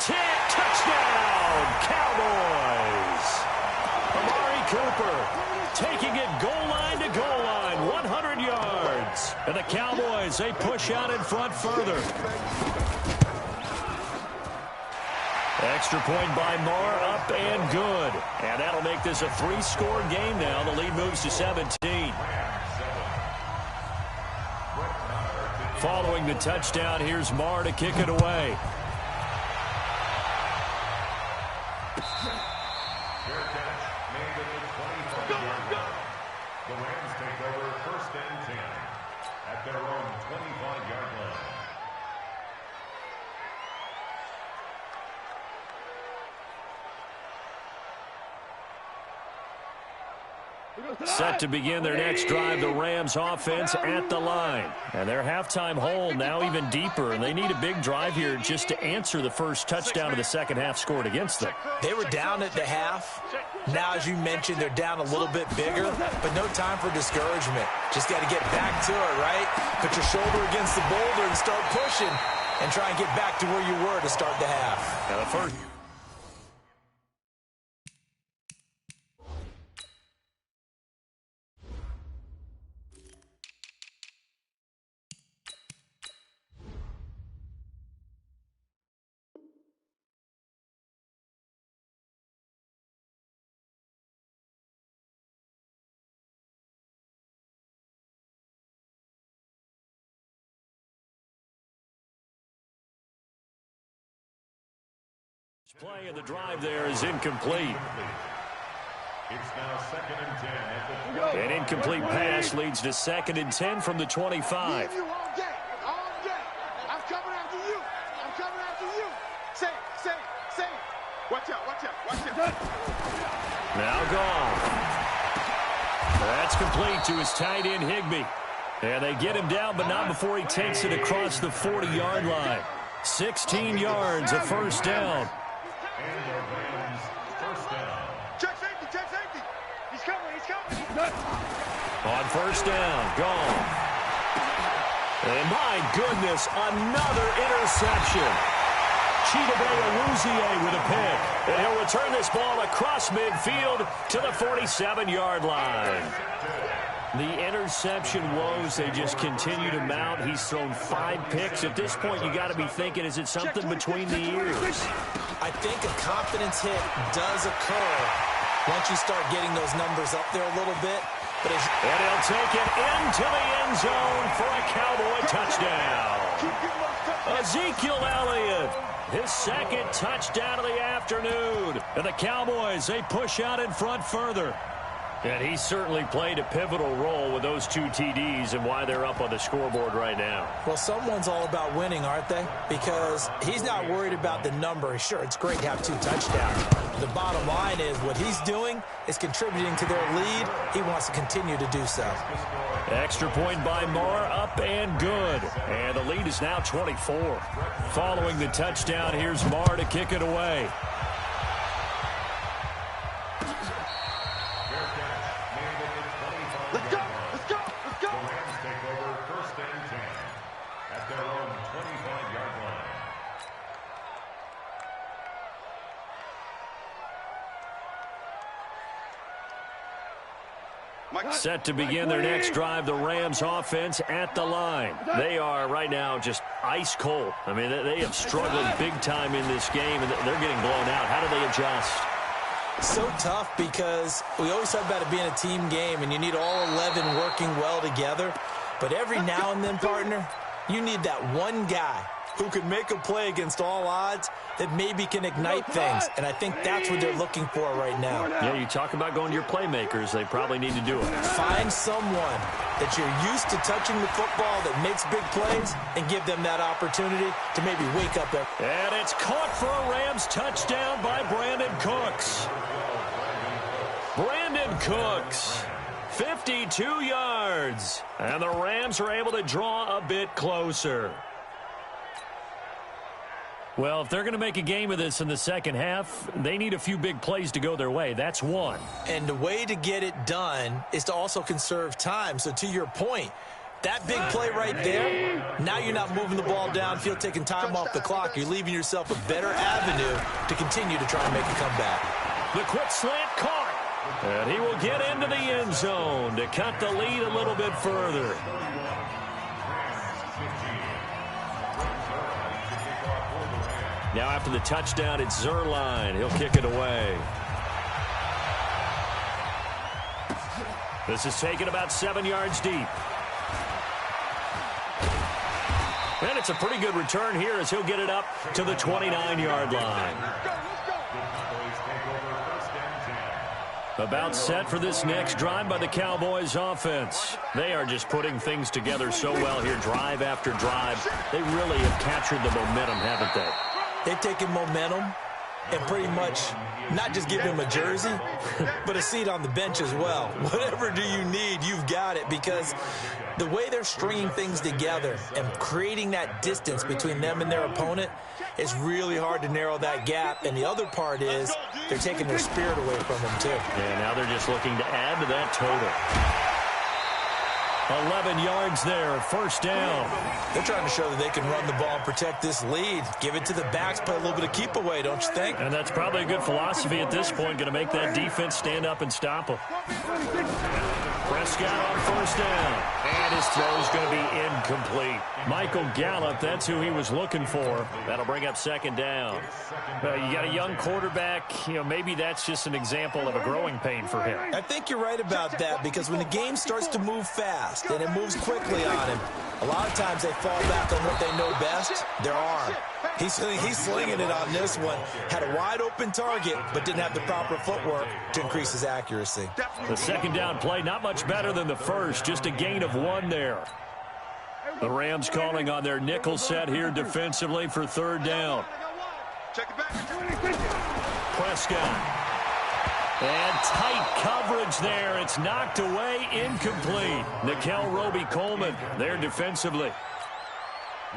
10, touchdown, Cowboys. Amari Cooper taking it goal line to goal line, 100 yards. And the Cowboys, they push out in front further. Extra point by Marr, up and good. And that'll make this a 3-score game now. The lead moves to 17. Following the touchdown, here's Marr to kick it away. The Rams take over 1st and 10 at their own 25-yard line. Set to begin their next drive, the Rams offense at the line. And their halftime hole now even deeper, and they need a big drive here just to answer the first touchdown of the second half scored against them. They were down at the half. Now, as you mentioned, they're down a little bit bigger, but no time for discouragement. Just got to get back to it, right? Put your shoulder against the boulder and start pushing and try and get back to where you were to start the half. Now the first. Play in the drive there is incomplete. It's now 2nd and 10 at the An incomplete pass leads to 2nd and 10 from the 25. You all day. All day. I'm coming after you. I'm coming after you. Say it. Watch out. Now gone. That's complete to his tight end, Higbee. And they get him down, but not before he takes it across the 40-yard line. 16 yards, a first down. And the Rams' 1st down. Check safety. He's coming. On first down, gone. And my goodness, another interception. Chidobe Awuzie with a pick. And he'll return this ball across midfield to the 47-yard line. The interception woes, they just continue to mount. He's thrown 5 picks. At this point, you got to be thinking, is it something between the ears? I think a confidence hit does occur once you start getting those numbers up there a little bit. But and he'll take it into the end zone for a Cowboy touchdown. Ezekiel Elliott, his 2nd touchdown of the afternoon. And the Cowboys, they push out in front further. And he certainly played a pivotal role with those 2 TDs and why they're up on the scoreboard right now. Well, someone's all about winning, aren't they? Because he's not worried about the number. Sure, it's great to have 2 touchdowns. The bottom line is what he's doing is contributing to their lead. He wants to continue to do so. Extra point by Marr, up and good. And the lead is now 24. Following the touchdown, here's Marr to kick it away. Let's go. The Rams take over 1st and 10 at their own 25-yard line. Set to begin their next drive, the Rams offense at the line. They are right now just ice cold. I mean, they have struggled big time in this game, and they're getting blown out. How do they adjust? So tough because we always talk about it being a team game and you need all 11 working well together. But every now and then, partner, you need that one guy who can make a play against all odds that maybe can ignite things. And I think that's what they're looking for right now. Yeah, you talk about going to your playmakers. They probably need to do it. Find someone that you're used to touching the football that makes big plays and give them that opportunity to maybe wake up. And it's caught for a Rams touchdown by Brandon Cooks. Brandon Cooks, 52 yards. And the Rams are able to draw a bit closer. Well, if they're going to make a game of this in the second half, they need a few big plays to go their way. That's one. And the way to get it done is to also conserve time. So to your point, that big play right there, now you're not moving the ball downfield, taking time off the clock. You're leaving yourself a better avenue to continue to try and make a comeback. The quick slant caught. And he will get into the end zone to cut the lead a little bit further. Now after the touchdown, it's Zerline. He'll kick it away. This is taken about 7 yards deep. And it's a pretty good return here as he'll get it up to the 29-yard line. About set for this next drive by the Cowboys offense. They are just putting things together so well here, drive after drive. They really have captured the momentum, haven't they? They've taken momentum and pretty much not just give him a jersey, but a seat on the bench as well. Whatever do you need, you've got it, because the way they're stringing things together and creating that distance between them and their opponent, it's really hard to narrow that gap. And the other part is they're taking their spirit away from them, too. Yeah, now they're just looking to add to that total. 11 yards there, first down. They're trying to show that they can run the ball and protect this lead. Give it to the backs, play a little bit of keep away, don't you think? And that's probably a good philosophy at this point, going to make that defense stand up and stop them. Prescott on first down. And his throw is going to be incomplete. Michael Gallup, that's who he was looking for. That'll bring up second down. You got a young quarterback. Maybe that's just an example of a growing pain for him. I think you're right about that, because when the game starts to move fast and it moves quickly on him, a lot of times they fall back on what they know best, their arm. He's slinging it on this one. Had a wide open target, but didn't have the proper footwork to increase his accuracy. The second down play, not much better than the first, just a gain of 1 there. The Rams calling on their nickel set here defensively for third down. Prescott. And tight coverage there. It's knocked away, incomplete. Nickel Roby-Coleman there defensively.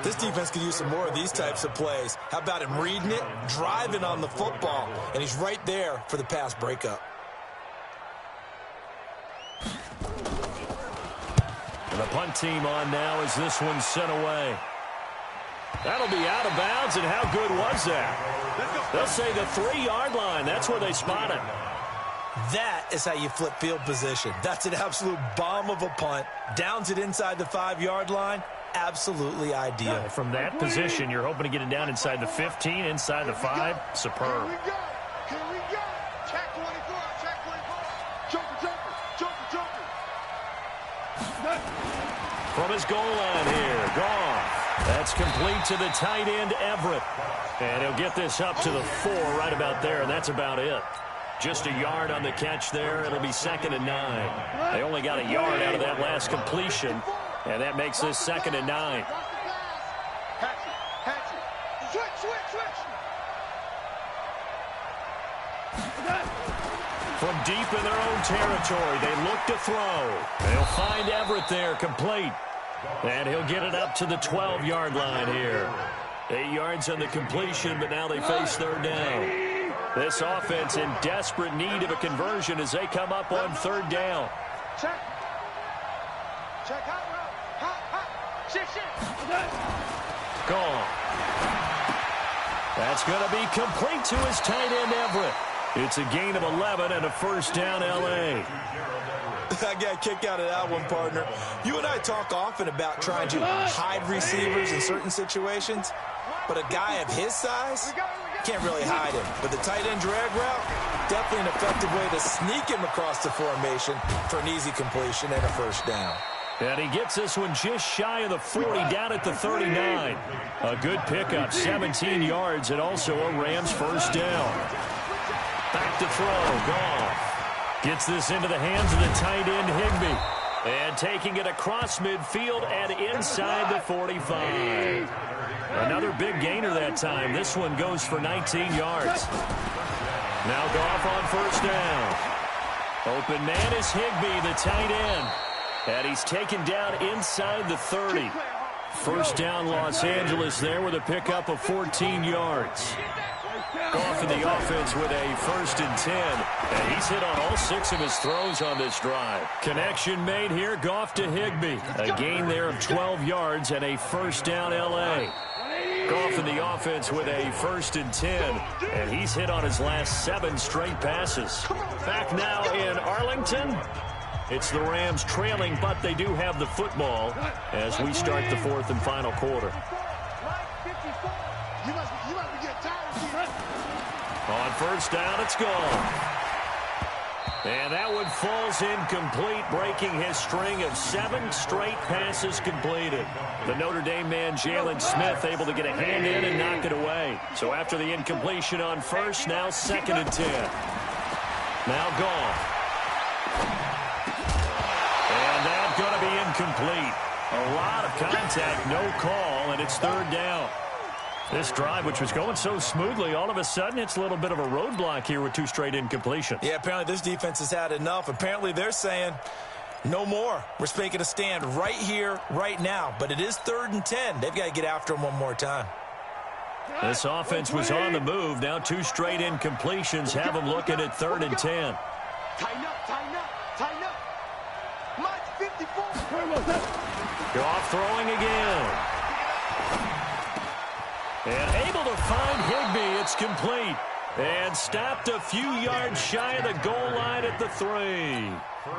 This defense could use some more of these types of plays. How about him reading it, driving on the football, and he's right there for the pass breakup. And the punt team on now as this one's sent away. That'll be out of bounds, and how good was that? They'll say the 3-yard line. That's where they spot it. That is how you flip field position. That's an absolute bomb of a punt. Downs it inside the 5-yard line. Absolutely ideal. From that position, you're hoping to get it down inside the 15, inside the 5. Superb. Here we go. Check 24. Check 24. Joker. From his goal line here, Goff. That's complete to the tight end, Everett. And he'll get this up to the 4 right about there, and that's about it. Just a yard on the catch there. It'll be 2nd and 9. They only got a yard out of that last completion, and that makes this 2nd and 9. From deep in their own territory, they look to throw. They'll find Everett there, complete. And he'll get it up to the 12-yard line here. 8 yards on the completion, but now they face third down. This offense in desperate need of a conversion as they come up on third down. Check hot route. Shit. Gone. That's going to be complete to his tight end, Everett. It's a gain of 11 and a first down, L.A. I got a kick out of that one, partner. You and I talk often about trying to hide receivers in certain situations, but a guy of his size can't really hide him. But the tight end drag route, definitely an effective way to sneak him across the formation for an easy completion and a first down. And he gets this one just shy of the 40, down at the 39. A good pickup, 17 yards, and also a Rams first down. Back to throw, Goff. Gets this into the hands of the tight end, Higbee. And taking it across midfield and inside the 45. Another big gainer that time. This one goes for 19 yards. Now Goff on first down. Open man is Higbee, the tight end. And he's taken down inside the 30. First down, Los Angeles there with a pickup of 14 yards. Goff in the offense with a 1st and 10. And he's hit on all 6 of his throws on this drive. Connection made here, Goff to Higbee. A gain there of 12 yards and a 1st down L.A. Goff in the offense with a 1st and 10. And he's hit on his last 7 straight passes. Back now in Arlington. It's the Rams trailing, but they do have the football as we start the 4th and final quarter. On 1st down, it's gone. And that one falls incomplete, breaking his string of 7 straight passes completed. The Notre Dame man, Jalen Smith, able to get a hand in and knock it away. So after the incompletion on 1st, now 2nd and 10. Now gone. And that's going to be incomplete. A lot of contact, no call, and it's 3rd down. This drive, which was going so smoothly, all of a sudden it's a little bit of a roadblock here with 2 straight incompletions. Yeah, apparently this defense has had enough. Apparently they're saying no more. We're making a stand right here, right now. But it is 3rd and 10. They've got to get after him one more time. This offense was on the move. Now 2 straight incompletions have them looking at 3rd and 10. Tighten up, tighten up, tighten up. Mike 54. Goff throwing again. And able to find Higbee. It's complete. And stopped a few yards shy of the goal line at the 3.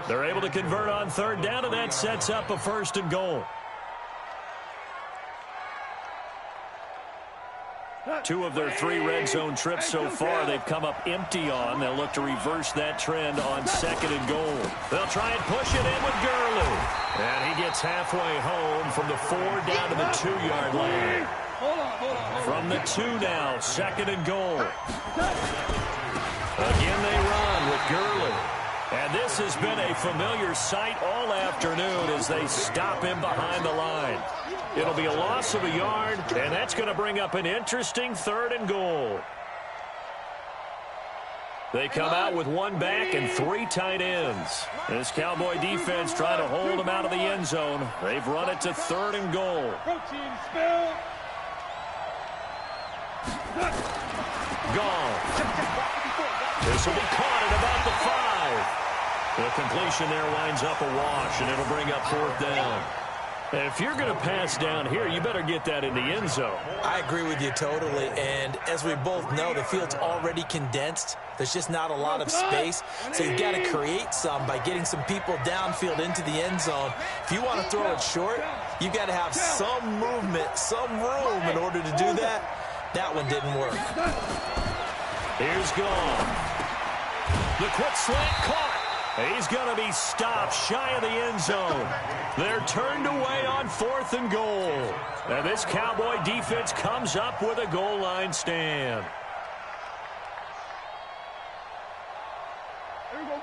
They're able to convert on 3rd down, and that sets up a 1st and goal. 2 of their 3 red zone trips so far they've come up empty on. They'll look to reverse that trend on 2nd and goal. They'll try and push it in with Gurley. And he gets halfway home from the 4 down to the 2-yard line. From the 2 now, 2nd and goal. Again they run with Gurley. And this has been a familiar sight all afternoon as they stop him behind the line. It'll be a loss of a yard, and that's going to bring up an interesting 3rd and goal. They come out with 1 back and 3 tight ends. This Cowboy defense trying to hold them out of the end zone. They've run it to 3rd and goal. Gone. This will be caught at about the 5. The completion there winds up a wash, and it'll bring up 4th down. If you're going to pass down here, you better get that in the end zone. I agree with you totally, and as we both know, the field's already condensed. There's just not a lot of space, so you've got to create some by getting some people downfield into the end zone. If you want to throw it short, you've got to have some movement, some room in order to do that. That one didn't work. Here's Gone. The quick slant caught. He's going to be stopped shy of the end zone. They're turned away on 4th and goal. And this Cowboy defense comes up with a goal line stand.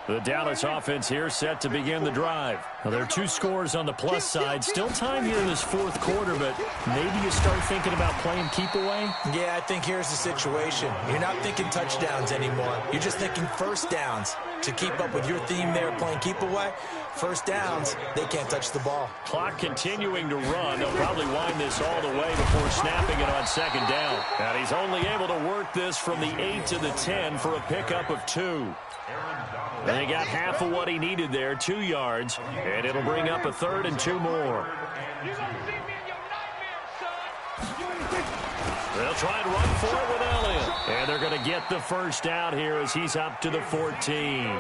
The Dallas offense here set to begin the drive. Now, there are 2 scores on the plus side. Still time here in this 4th quarter, but maybe you start thinking about playing keep away? Yeah, I think here's the situation. You're not thinking touchdowns anymore. You're just thinking 1st downs. To keep up with your theme there, playing keep away, 1st downs, they can't touch the ball. Clock continuing to run. They'll probably wind this all the way before snapping it on 2nd down. And he's only able to work this from the 8 to the 10 for a pickup of 2. And he got half of what he needed there, 2 yards, and it'll bring up a 3rd and 2 more. They'll try and run for it with Elliott. And they're going to get the 1st down here as he's up to the 14.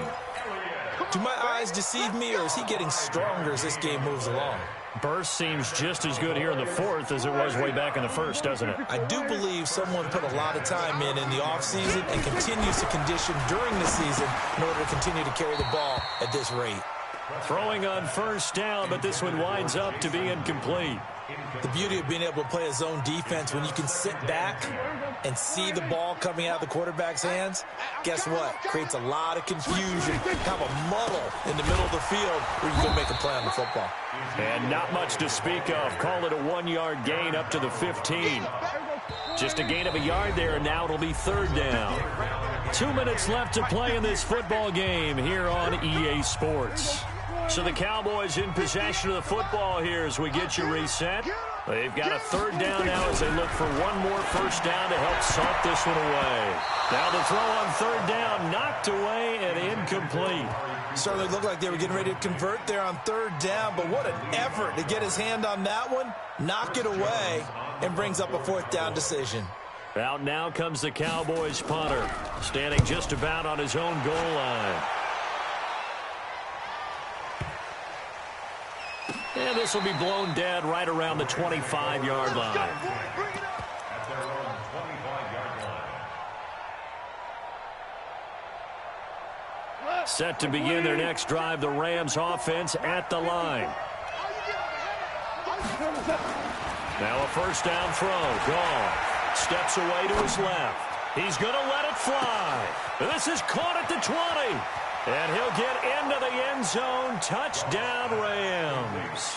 Do my eyes deceive me, or is he getting stronger as this game moves along? Burst seems just as good here in the 4th as it was way back in the 1st, doesn't it? I do believe someone put a lot of time in the offseason and continues to condition during the season in order to continue to carry the ball at this rate. Throwing on 1st down, but this one winds up to be incomplete. The beauty of being able to play a zone defense when you can sit back and see the ball coming out of the quarterback's hands, guess what? Creates a lot of confusion, kind of a muddle in the middle of the field where you can make a play on the football. And not much to speak of. Call it a 1-yard gain up to the 15. Just a gain of a yard there, and now it'll be 3rd down. 2 minutes left to play in this football game here on EA Sports. So the Cowboys in possession of the football here as we get you reset. They've got a third down now as they look for one more first down to help salt this one away. Now the throw on third down, knocked away and incomplete. Certainly looked like they were getting ready to convert there on third down, but what an effort to get his hand on that one, knock it away, and brings up a fourth down decision. Out now comes the Cowboys punter, standing just about on his own goal line. And this will be blown dead right around the 25-yard line. At their own 25-yard line. Set to begin their next drive, the Rams offense at the line. Now a first down throw. Goff steps away to his left. He's going to let it fly. This is caught at the 20. And he'll get into the end zone. Touchdown, Rams.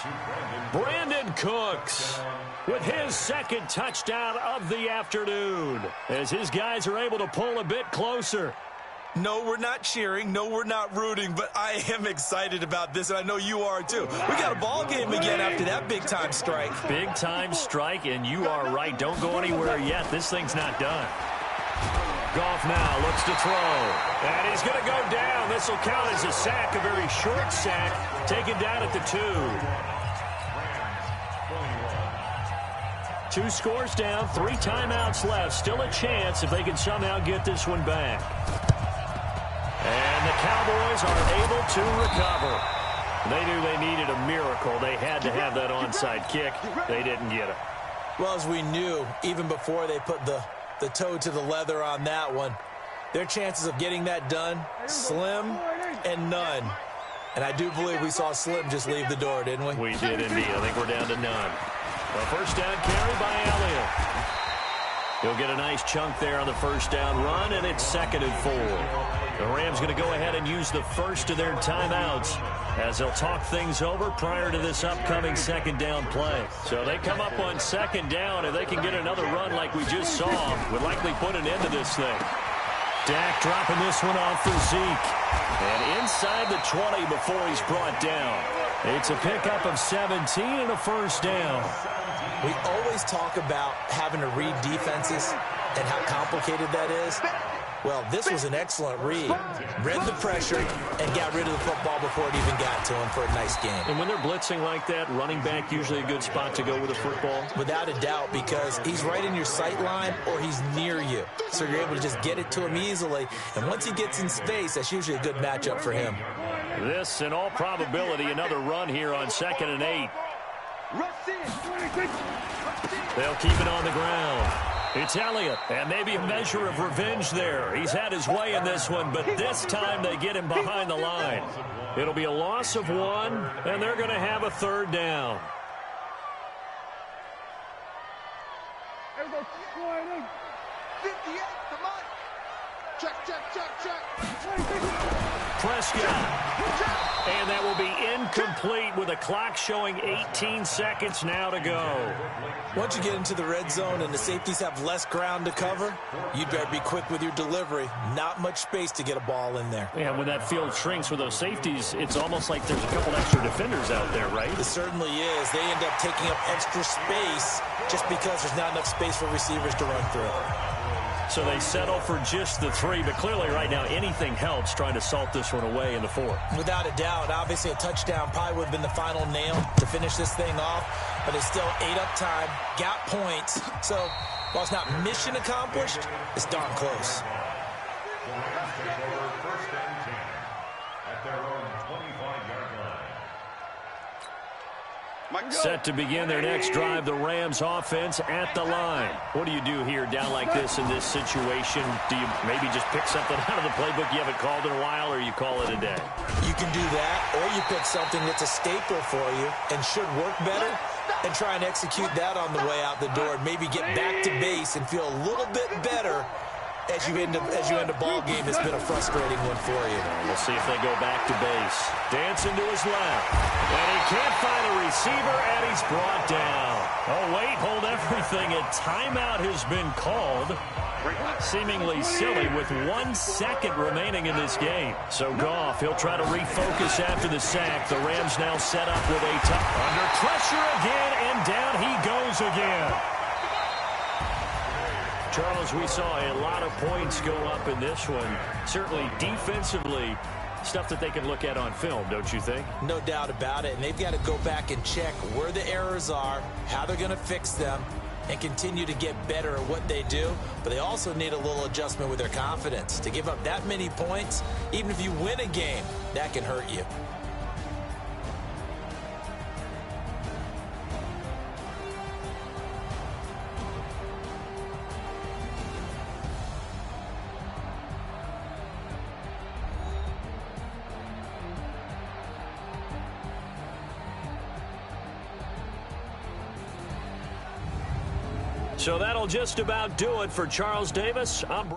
Brandon Cooks with his second touchdown of the afternoon as his guys are able to pull a bit closer. No, we're not cheering. No, we're not rooting, but I am excited about this, and I know you are too. We got a ball game again after that big-time strike. Big-time strike, and you are right. Don't go anywhere yet. This thing's not done. Goff now looks to throw, and he's going to go down. This will count as a sack, a very short sack, taken down at the 2. 2 scores down, 3 timeouts left. Still a chance if they can somehow get this one back. And the Cowboys are able to recover. They knew they needed a miracle. They had to have that onside kick. They didn't get it. Well, as we knew, even before they put the toe to the leather on that one, their chances of getting that done, slim and none. And I do believe we saw Slim just leave the door, didn't we? We did indeed. I think we're down to none. A first down carry by Elliott. He'll get a nice chunk there on the first down run, and it's 2nd and 4. The Rams going to go ahead and use the first of their timeouts as they'll talk things over prior to this upcoming second down play. So they come up on second down, and they can get another run like we just saw, would likely put an end to this thing. Dak dropping this one off for Zeke. And inside the 20 before he's brought down. It's a pickup of 17 and a first down. We always talk about having to read defenses and how complicated that is. Well, this was an excellent read. Read the pressure and got rid of the football before it even got to him for a nice game. And when they're blitzing like that, running back usually a good spot to go with a football? Without a doubt, because he's right in your sight line or he's near you. So you're able to just get it to him easily. And once he gets in space, that's usually a good matchup for him. This, in all probability, another run here on 2nd and 8. They'll keep it on the ground. It's Elliott, and maybe a measure of revenge there. He's had his way in this one, but this time they get him behind the line. It'll be a loss of 1, and they're going to have a third down. Prescott. And that will be incomplete with a clock showing 18 seconds now to go. Once you get into the red zone and the safeties have less ground to cover, you'd better be quick with your delivery. Not much space to get a ball in there. Yeah, when that field shrinks with those safeties, it's almost like there's a couple extra defenders out there, right? It certainly is. They end up taking up extra space just because there's not enough space for receivers to run through. So they settle for just the 3, but clearly right now anything helps trying to salt this one away in the 4th. Without a doubt, obviously a touchdown probably would have been the final nail to finish this thing off, but it's still 8 up time, got points. So while it's not mission accomplished, it's darn close. First and 10 at their own 25-yard line. Set to begin their next drive, the Rams offense at the line. What do you do here down like this in this situation? Do you maybe just pick something out of the playbook you haven't called in a while, or you call it a day? You can do that, or you pick something that's a staple for you and should work better and try and execute that on the way out the door and maybe get back to base and feel a little bit better as you end a ball game that's been a frustrating one for you. We'll see if they go back to base. Dancing to his left. And he can't find a receiver, and he's brought down. Oh, wait, hold everything. A timeout has been called. Seemingly silly with 1 second remaining in this game. So Goff, he'll try to refocus after the sack. The Rams now set up with a under pressure again, and And down he goes again. Charles, we saw a lot of points go up in this one. Certainly defensively, stuff that they can look at on film, don't you think? No doubt about it. And they've got to go back and check where the errors are, how they're going to fix them, and continue to get better at what they do. But they also need a little adjustment with their confidence. To give up that many points, even if you win a game, that can hurt you. So that'll just about do it for Charles Davis. I'm